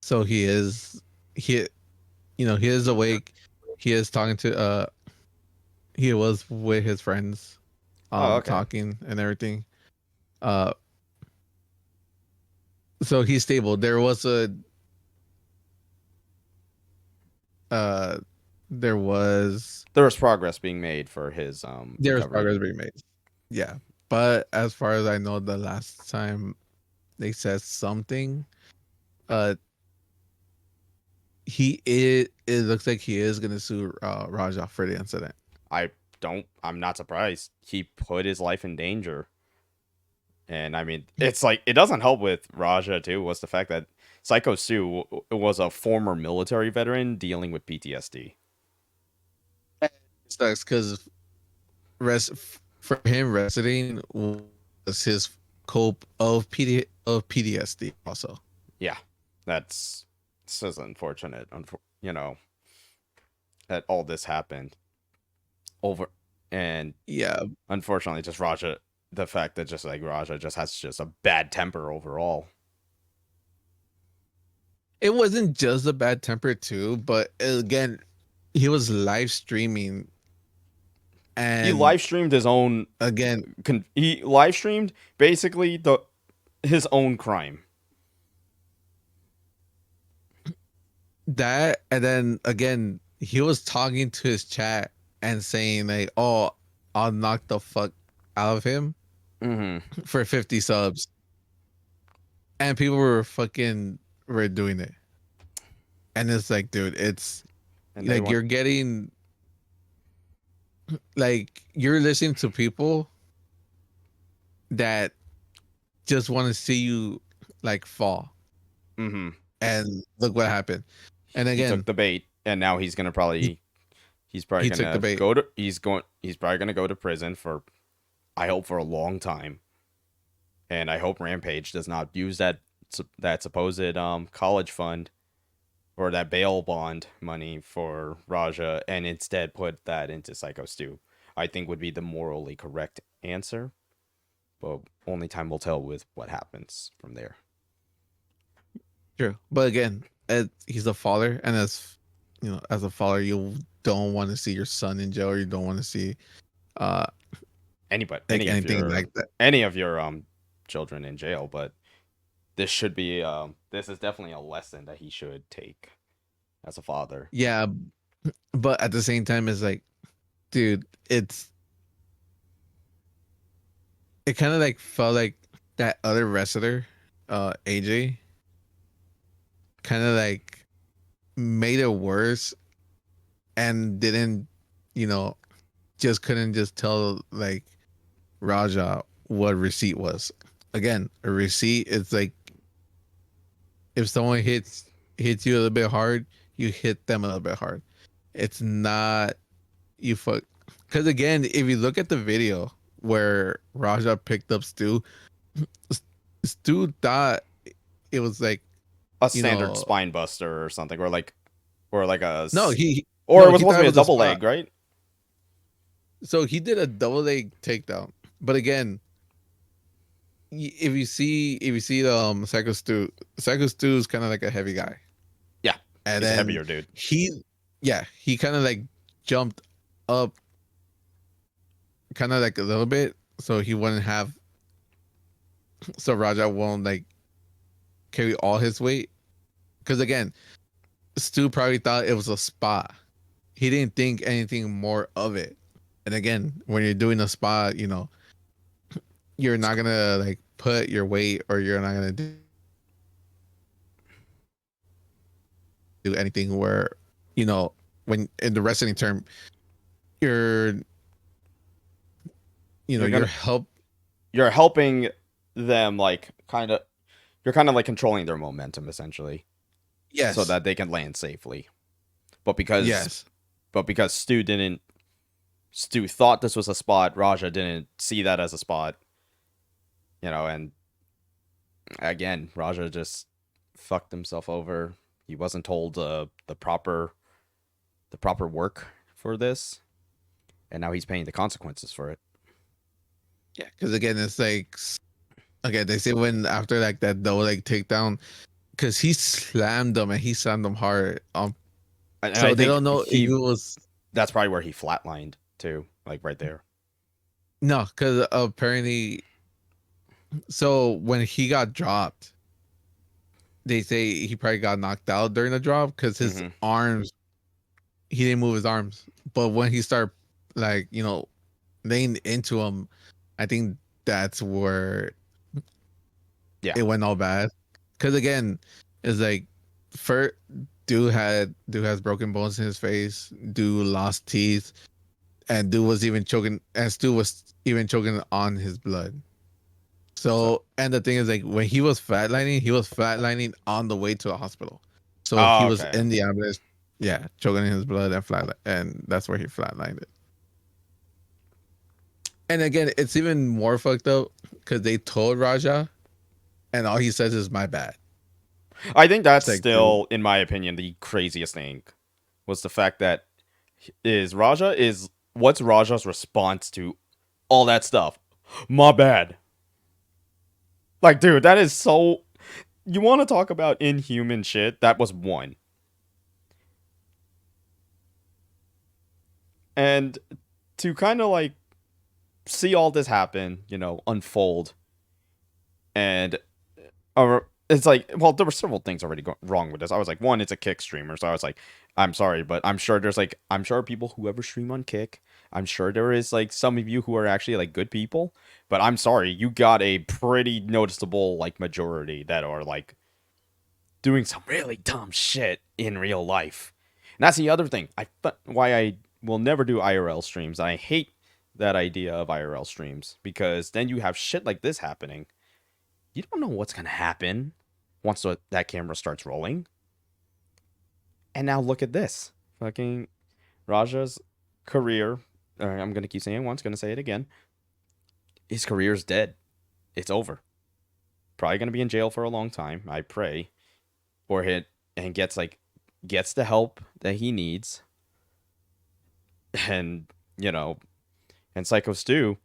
So he is he he is awake. He is talking to he was with his friends Okay. talking and everything. So he's stable. There was progress being made for his there was recovery. progress being made. Yeah. But as far as I know, the last time they said something, it looks like he is gonna sue Raja for the incident. I'm not surprised. He put his life in danger. And I mean, it's like it doesn't help with Raja too. Was the fact that Psycho Sue was a former military veteran dealing with PTSD. It sucks because for him wrestling was his cope of PTSD also. Yeah, that's this is unfortunate. You know that all this happened over, and Yeah, unfortunately, just Raja. The fact that just like Raja just has just a bad temper overall. it wasn't just a bad temper too, but again, he was live streaming He and live streamed his own. again He live streamed basically his own crime. that, and then again he was talking to his chat and saying like, "Oh, I'll knock the fuck out of him Mm-hmm. for 50 subs," and people were doing it, and it's like, dude, it's And they like want. you're getting like you're listening to people that just want to see you like fall, Mm-hmm. and look what happened. And He took again, the bait, and now he's gonna he, probably. He's probably he took the gonna bait. go to. He's going. He's probably gonna go to prison for. I hope for a long time. And I hope Rampage does not use that supposed college fund or that bail bond money for Raja and instead put that into Psycho Stew. I think would be the morally correct answer, but only time will tell with what happens from there. True, but again, he's a father, and as you know, as a father, you don't want to see your son in jail, or you don't want to see uh Anybody, like anything like that. any of your children in jail, but this should be this is definitely a lesson that he should take as a father. Yeah, but at the same time, it's like, dude, it kind of like felt like that other wrestler, AJ, kind of like made it worse and didn't, you know, just couldn't just tell like Raja what receipt was. Again, a receipt is like if someone hits you a little bit hard, you hit them a little bit hard. It's not you fuck because again, if you look at the video where Raja picked up Stu, Stu thought it was like, A you standard know, spine buster or something, or like no, he or no, it was he supposed thought to it be a was a double spot. leg, right? So he did a double leg takedown. But again, if you see Psycho Stu is kind of like a heavy guy, Yeah, and he's a then heavier dude. he kind of like jumped up, kind of like a little bit, so he wouldn't have, so Raja won't like carry all his weight. Because again, Stu probably thought it was a spot. He didn't think anything more of it. And again, when you're doing a spot, you know, you're not gonna like put your weight, or you're not gonna do anything where, you know, when in the wrestling term, you're You're you're gonna help. you're helping them like kind of you're kind of like controlling their momentum essentially so Yes, that they can land safely. But because yes, Stu thought this was a spot, Raja didn't see that as a spot, and again, Raja just fucked himself over. He wasn't told the proper work for this, and now he's paying the consequences for it. yeah. Because again, it's like, again, they say when after like that double leg takedown, because he slammed them and he slammed them hard. And I So they think don't know if it was that's probably where he flatlined too, like right there. no, because apparently, so when he got dropped, they say he probably got knocked out during the drop because his Hmm. arms, he didn't move his arms. But when he started like, laying into him, I think that's where Yeah. it went all bad. Because again, it's like, first Dude has broken bones in his face. Dude lost teeth, and dude was even choking, and Stu was even choking on his blood. So, So, and the thing is, like, when he was flatlining on the way to the hospital. So he oh, was okay. in the ambulance, yeah, choking in his blood and and that's where he flatlined it. And again, it's even more fucked up because they told Raja, and all he says is "my bad." I think It's that's like, dude, still, in my opinion, the craziest thing was the fact that is Raja is what's Raja's response to all that stuff? My bad. Like, dude, that is so. You want to talk about inhuman shit? That was one. And to kind of like see all this happen, unfold, and it's like, well, there were several things already wrong with this. I was like, one, it's a Kick streamer, so I was like, I'm sorry, but I'm sure people who ever stream on Kick, I'm sure there is like some of you who are actually like good people, but I'm sorry, you got a pretty noticeable like majority that are like doing some really dumb shit in real life. And that's the other thing. Why I will never do IRL streams. I hate that idea of IRL streams because then you have shit like this happening. You don't know what's gonna happen once that camera starts rolling. And now look at this. Fucking Raja's career. I'm gonna keep saying it once. Gonna say it again. His career's dead. It's over. Probably gonna be in jail for a long time. I pray, or hit and gets the help that he needs. And and Psycho Stu,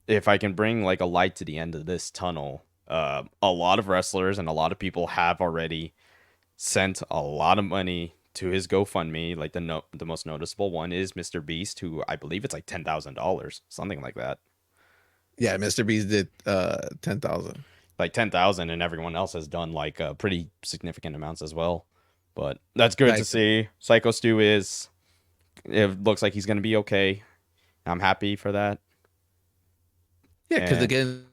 if I can bring like a light to the end of this tunnel, a lot of wrestlers and a lot of people have already sent a lot of money to his GoFundMe. Like the most noticeable one is Mr. Beast, who I believe it's like $10,000, something like that. yeah, Mr. Beast did 10,000. Like 10,000, and everyone else has done like pretty significant amounts as well. But that's good to Like, see. Psycho Stu is. It looks like he's gonna be okay. I'm happy for that. yeah, because And again,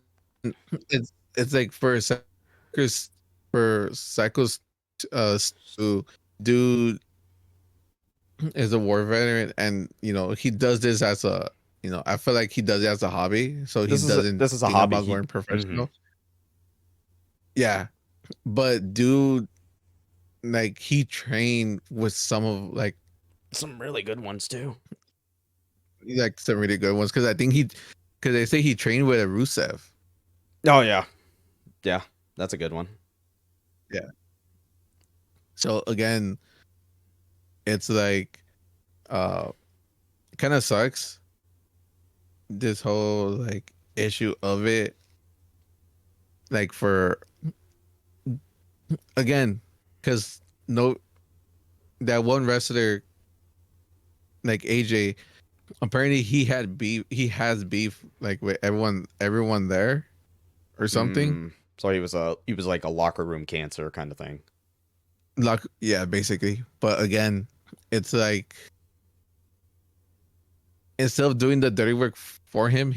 it's like for Psychos to dude is a war veteran, and he does this as a I feel like he does it as a hobby, so he doesn't this is a think hobby. about He going mm-hmm. professional. Yeah, but dude, like he trained with some of Some really good ones too. some really good ones because I think because they say he trained with a Rusev. Oh yeah, yeah, that's a good one. Yeah. So again, it's like uh kind of sucks this whole like issue of it, like for again, because no, that one wrestler like AJ, apparently he has beef like with everyone there or something. So he was like a locker room cancer kind of thing. Like, yeah, basically. But again, it's like instead of doing the dirty work for him,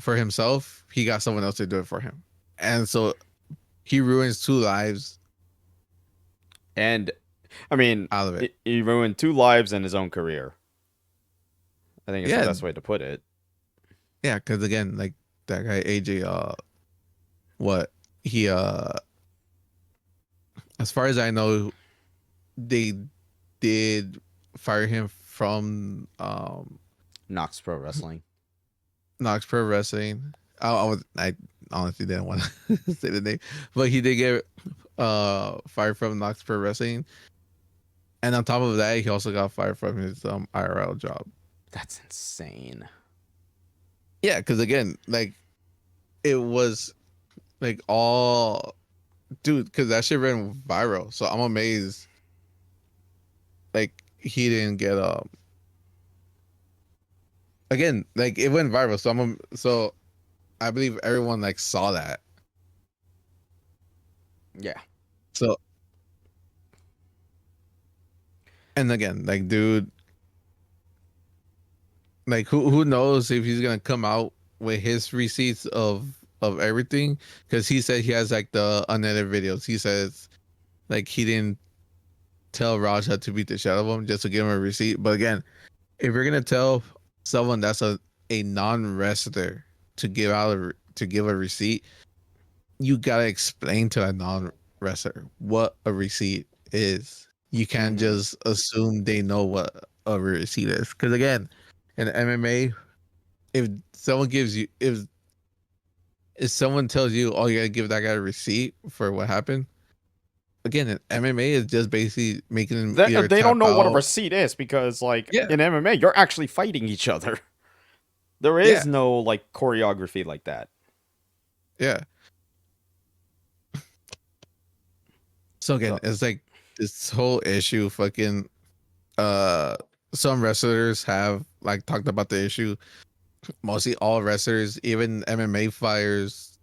for himself, he got someone else to do it for him. And so he ruins two lives And I mean, out of it. he ruined two lives and his own career. I think it's the Yeah, best way to put it. yeah, because again, like that guy AJ, what he as far as I know, they did fire him from Knox Pro Wrestling. Knox Pro Wrestling. I honestly didn't want to say the name, but he did get fired from Knox Pro Wrestling, and on top of that, he also got fired from his IRL job. That's insane. Yeah, because again, like it was like all dude, because that shit ran viral. So I'm amazed, like he didn't get again, like it went viral. So I believe everyone like saw that. Yeah. So and again, like dude, like who knows if he's gonna come out with his receipts of everything, because he said he has like the unedited videos. He says like he didn't tell Raja to beat the shit out of him just to give him a receipt. But again, if you're gonna tell someone that's a non-wrestler to give a receipt, you gotta explain to a non-wrestler what a receipt is. You can't Mhm. just assume they know what a receipt is. Because again, in MMA, if someone gives you if someone tells you, "Oh, you gotta give that guy a receipt for what happened," again, in MMA is just basically making them either They don't tap know what a out. receipt is because, like, Yeah, in MMA, you're actually fighting each other. There yeah, is no like choreography like that. yeah. So again, So, it's like this whole issue. Fucking, uh, some wrestlers have like talked about the issue. Mostly all wrestlers, even MMA fighters,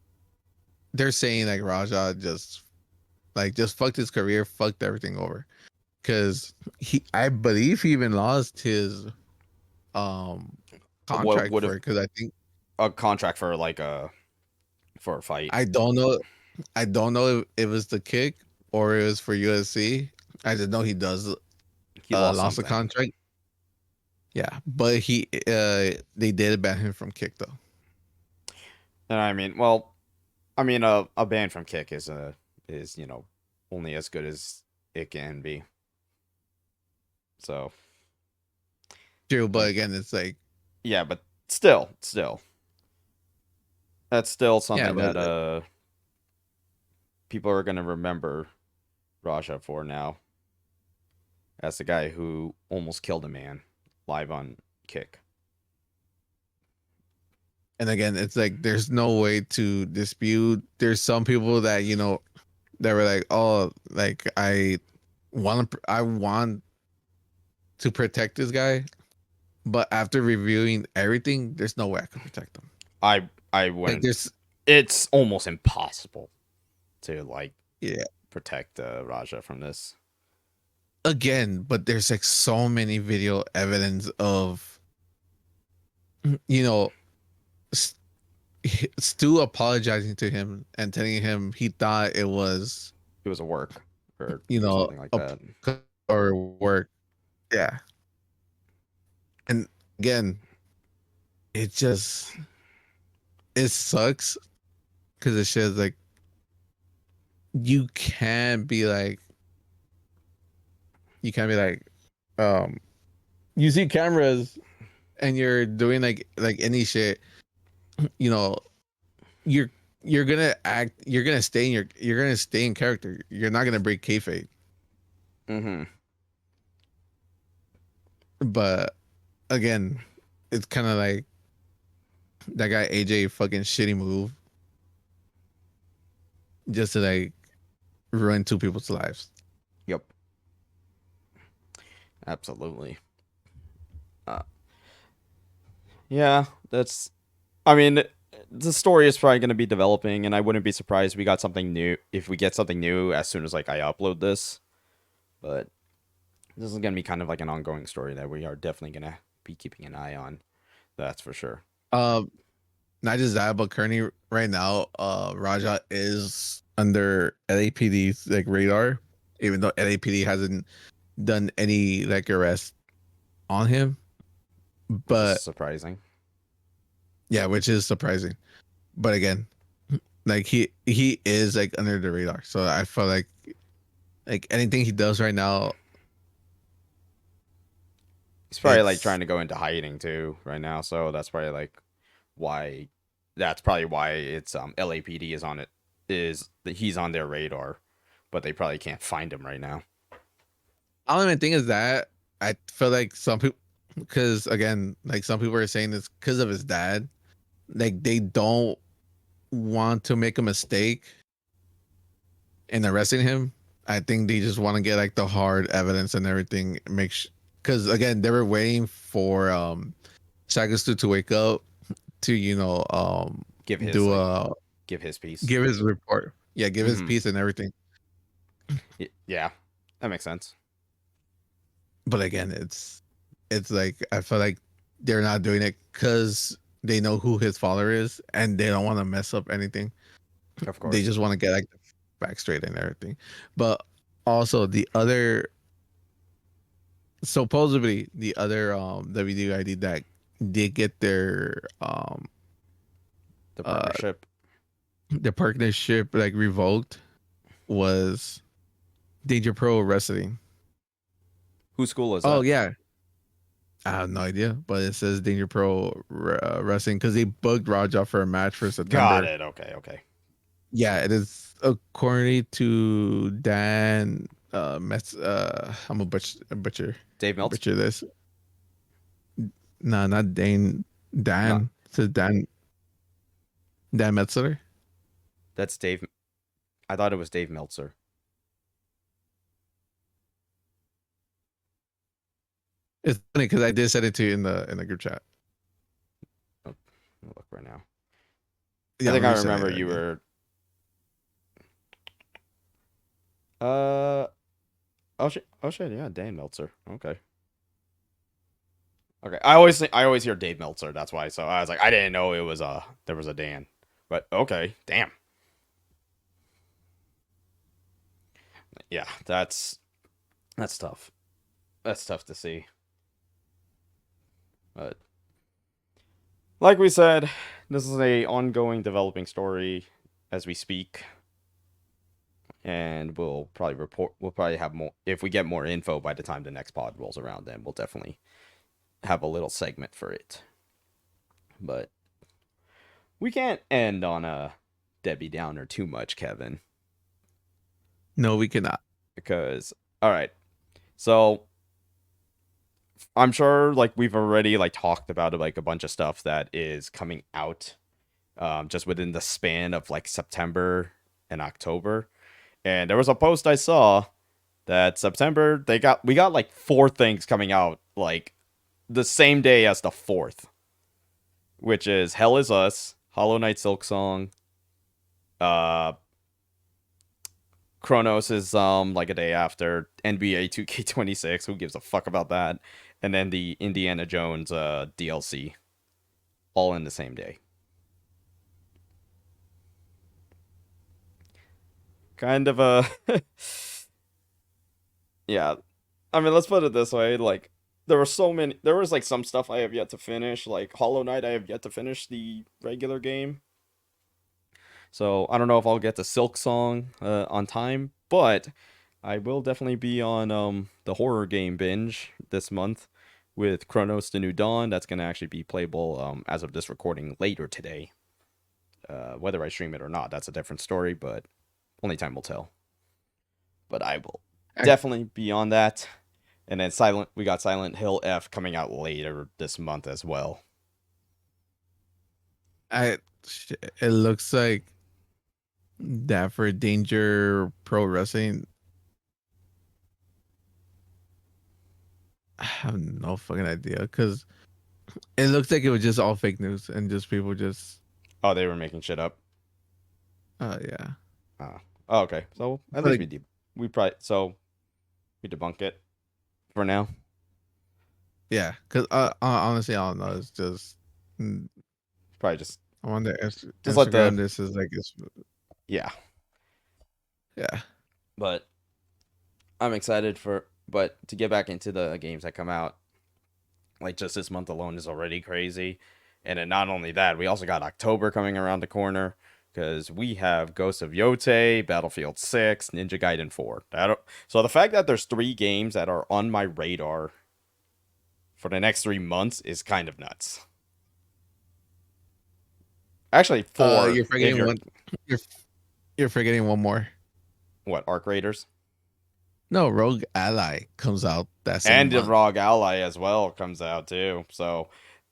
they're saying like Raja just fucked his career, fucked everything over. Cause I believe he even lost his um what contract would for have it. Cause I think a contract for like for a fight? I don't know. I don't know if it was the kick or it was for USC. I just know he does He lost lost the something. contract. Yeah, but they did ban him from kick though. And I mean, well, I mean, a ban from kick is only as good as it can be. So, True, I but mean, again, it's like yeah, but still, that's still yeah, something but that people are gonna remember Raja for now as the guy who almost killed a man live on kick. and again, it's like there's no way to dispute. There's some people that that were like, oh, like I want to protect this guy, but after reviewing everything, there's no way I could protect him. I Like wouldn't. there's It's almost impossible to like yeah, protect Raja from this. again, but there's like so many video evidence of you know S- Stu apologizing to him and telling him he thought it was It was a work or you know something like a that. or work. Yeah, and again, it just it sucks because it shows like you can't be like you can't be like um you see cameras and you're doing like any shit, you know, you're you're gonna act, you're gonna stay in character. You're not gonna break kayfabe. Mm-hmm. But again, it's kind of like that guy AJ fucking shitty move just to like ruin two people's lives. Yep. Absolutely. Uh, yeah, that's. I mean, the story is probably going to be developing, and I wouldn't be surprised we got something new if we get something new as soon as like I upload this. But this is going to be kind of like an ongoing story that we are definitely going to be keeping an eye on. That's for sure. Um, Not just that, but currently right now, Raja is under LAPD's like radar, even though LAPD hasn't done any like arrest on him. Which is But surprising. yeah, which is surprising. But again, like he is like under the radar, so I feel like anything he does right now, He's probably like it's trying to go into hiding too right now, so that's probably like why. That's probably why it's LAPD is on it. Is that he's on their radar, but they probably can't find him right now. I don't even think is that. I feel like some people, because again, like some people are saying it's because of his dad. Like they don't want to make a mistake in arresting him. I think they just want to get like the hard evidence and everything. Because again, they were waiting for Shagastu to wake up to Give his do like a give his piece. give his report. Yeah, give his Mm-hmm. piece and everything. Yeah, that makes sense. But again, it's like I feel like they're not doing it because they know who his father is and they don't want to mess up anything. Of They course. just want to get like the back straight and everything. But also the other supposedly the other WDID that did get The uh partnership. their partnership like revoked was Danger Pro Wrestling. Whose school is Oh that? yeah, I have no idea, but it says Danger Pro Wrestling because they booked Raja for a match for Got September. it. Okay. Okay. Yeah, it is according to Dan. I'm a Dave Meltzer. butcher this. No, not Dane. Not Dan. It says Dan Metzler. that's Dave. I thought it was Dave Meltzer. It's funny because I did send it to you in the group chat. Oh, I'll look right now. I Yeah, I'm think I resending remember it you again. were. Uh. Oh shit. Oh shit. Yeah, Dave Meltzer. Okay. Okay. I always hear Dave Meltzer. That's why. So I was like, I didn't know it was there was a Dan. But okay. Damn. Yeah. That's tough. That's tough to see. But like we said, this is a ongoing developing story as we speak, and we'll probably report. We'll probably have more if we get more info by the time the next pod rolls around. Then we'll definitely have a little segment for it. But we can't end on a Debbie Downer too much, Kevin, No, we cannot. because all right. So I'm sure like we've already like talked about like a bunch of stuff that is coming out just within the span of like September and October. And there was a post I saw that September we got like four things coming out like the same day as the fourth, which is Hell Is Us, Hollow Knight Silk Song, uh Chronos is like a day after, NBA 2K26, who gives a fuck about that, and then the Indiana Jones DLC all in the same day. Kind of a yeah. I mean, let's put it this way, like there was like some stuff I have yet to finish, like Hollow Knight I have yet to finish the regular game. So, I don't know if I'll get to Silk Song on time, but I will definitely be on the horror game binge this month with Chronos: The New Dawn. That's going to actually be playable as of this recording later today. Whether I stream it or not, that's a different story, but only time will tell. But I will definitely be on that. And then we got Silent Hill F coming out later this month as well. I it looks like that for Danger Pro Wrestling. I have no fucking idea because it looks like it was just all fake news and just people just Oh, they were making shit up. yeah. Oh, okay. So at But least like, we probably we debunk it for now. yeah, because honestly, I don't know. It's just Probably just on the let the Instagram. This is like it's yeah. yeah. But I'm excited but to get back into the games that come out, like just this month alone is already crazy. And then not only that, we also got October coming around the corner because we have Ghost of Yote, Battlefield 6, Ninja Gaiden 4. So the fact that there's 3 games that are on my radar for the next 3 months is kind of nuts. Actually, 4 You're if forgetting you're one. You're you're forgetting one more. what, Arc Raiders? No, Rogue Ally comes out that same And the month. Rogue Ally as well comes out too. So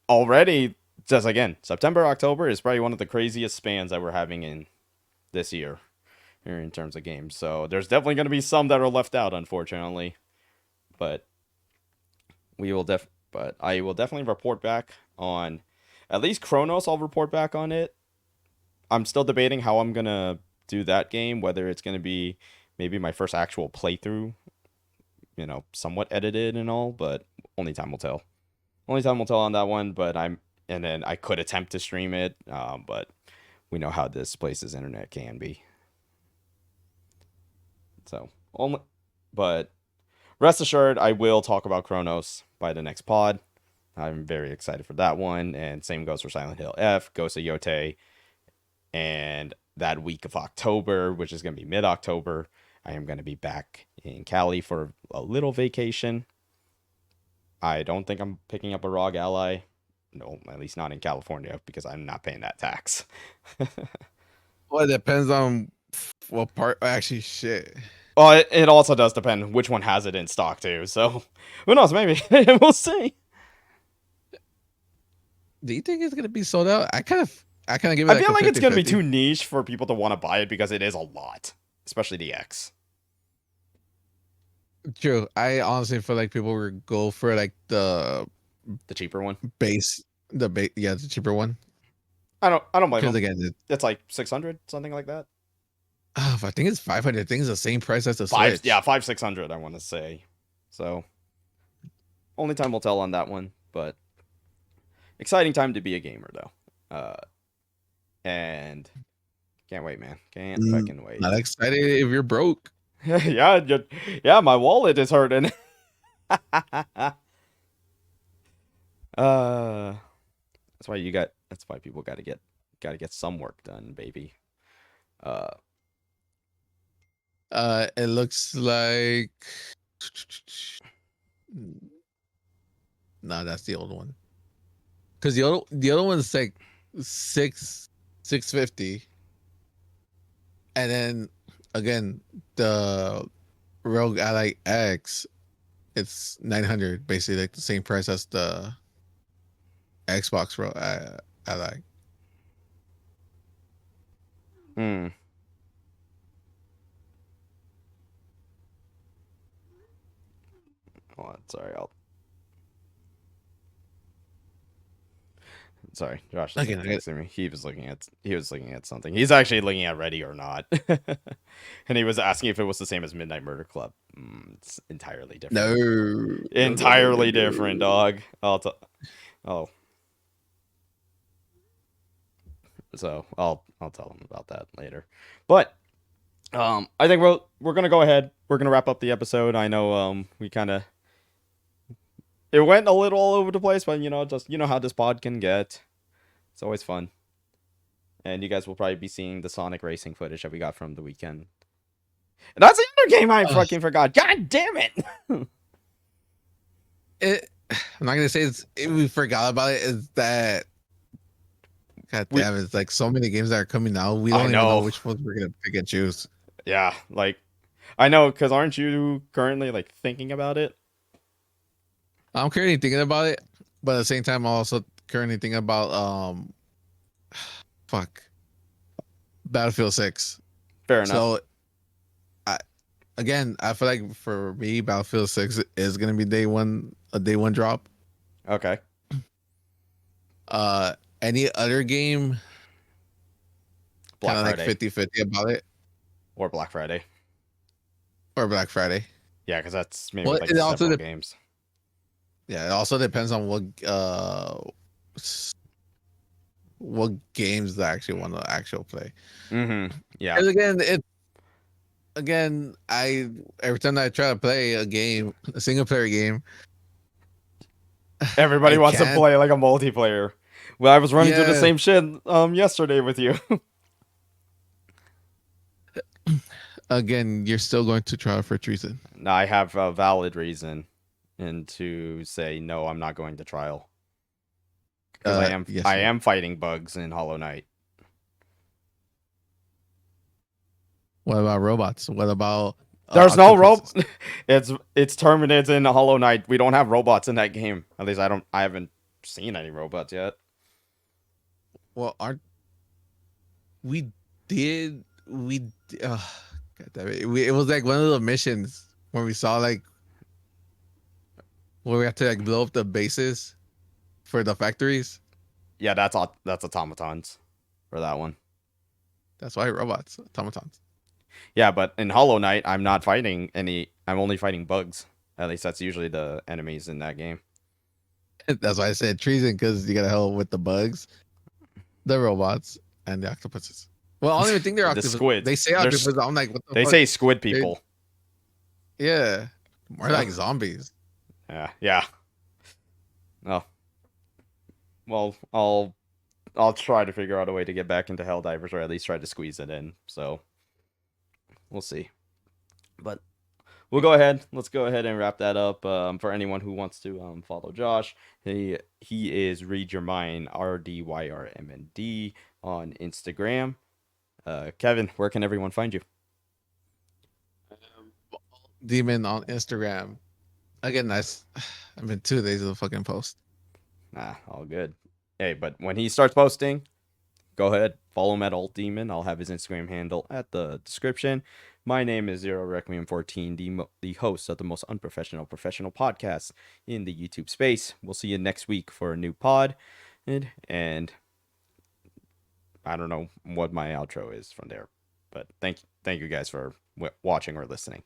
already, just again, September, October is probably one of the craziest spans that we're having in this year here in terms of games. So there's definitely going to be some that are left out, unfortunately. But but I will definitely report back on at least Chronos. I'll report back on it. I'm still debating how I'm gonna do that game, whether it's gonna be maybe my first actual playthrough, somewhat edited and all, but only time will tell. Only time will tell on that one, but and then I could attempt to stream it, but we know how this place's internet can be. So, only, but rest assured, I will talk about Chronos by the next pod. I'm very excited for that one. And same goes for Silent Hill F, Ghost of Yote, and that week of October, which is going to be mid-October, I am going to be back in Cali for a little vacation. I don't think I'm picking up a ROG Ally. No, at least not in California, because I'm not paying that tax. Well, it depends on what part. Actually, shit. Well, it also does depend which one has it in stock, too. So, who knows? Maybe. We'll see. Do you think it's gonna be sold out? I kind of give it. I Like feel a like it's going to be 50-50. too niche for people to want to buy it because it is a lot, especially the X. True. I honestly feel like people would go for like the cheaper one. base, yeah, the cheaper one. I don't blame Because them. again, It's like 600, something like that. I think it's 500. I think it's the same price as the Five, Switch. yeah, 600. I want to say. So, only time will tell on that one. But exciting time to be a gamer, though. And can't wait, man. Can't fucking wait. Not excited if you're broke. yeah, my wallet is hurting. That's why people gotta get some work done, baby. It looks like. No, that's the old one. Because the other one's like 650, and then again the Rogue Ally X, it's 900, basically like the same price as the Xbox Rogue Ally. Hold on, sorry, Josh. Okay, He was looking at something. He's actually looking at Ready or Not, and he was asking if it was the same as Midnight Murder Club. It's entirely different. No, entirely different, dog. Oh. So I'll tell him about that later. But I think we're gonna go ahead. We're gonna wrap up the episode. I know we kind of it went a little all over the place, but just how this pod can get. It's always fun. And you guys will probably be seeing the Sonic racing footage that we got from the weekend. And that's the other game I fucking forgot. God damn it! I'm not gonna say we forgot about it. Is that God damn it, it's like so many games that are coming out. We don't even know which ones we're gonna pick and choose. Yeah, like I know, because aren't you currently like thinking about it? I'm currently thinking about it, but at the same time, I'm also currently thinking about Battlefield 6. Fair enough. So, I feel like for me, Battlefield 6 is gonna be a day one drop. Okay. Any other game? Black Friday. Like 50-50 about it. Or Black Friday. Yeah, because that's maybe like several games. Yeah, it also depends on what games they actually want to play. Mm-hmm. Yeah. Because again, every time I try to play a single player game, everybody wants to play like a multiplayer. Well, I was running through the same shit yesterday with you. Again, you're still going to trial for treason. No, I have a valid reason, and to say no, I'm not going to trial. Because I am fighting bugs in Hollow Knight. What about robots? What about there's no robots? It's Terminated in Hollow Knight. We don't have robots in that game. At least I haven't seen any robots yet. Well, we did. God damn it. It was like one of the missions where we saw like where we have to like blow up the bases for the factories. Yeah, that's automatons for that one. That's why robots, automatons. Yeah, but in Hollow Knight, I'm not fighting any. I'm only fighting bugs. At least that's usually the enemies in that game. That's why I said treason, because you gotta help with the bugs, the robots, and the octopuses. Well, I don't even think they're octopuses. The squids. They say octopuses. I'm like, what the fuck? They say squid people. Yeah. More like zombies. Yeah. Oh, well, I'll try to figure out a way to get back into Helldivers, or at least try to squeeze it in. So we'll see. But we'll go ahead. Let's go ahead and wrap that up. For anyone who wants to follow Josh, he is Read Your Mind RDYRMND on Instagram. Kevin, where can everyone find you? Demon on Instagram. Again, that's I've been 2 days of the fucking post. All good. Hey, but when he starts posting, go ahead, follow him at Ultdemon. I'll have his Instagram handle at the description. My name is Zero Requiem 14, the host of the most unprofessional professional podcast in the YouTube space. We'll see you next week for a new pod, and I don't know what my outro is from there, but thank you guys for watching or listening.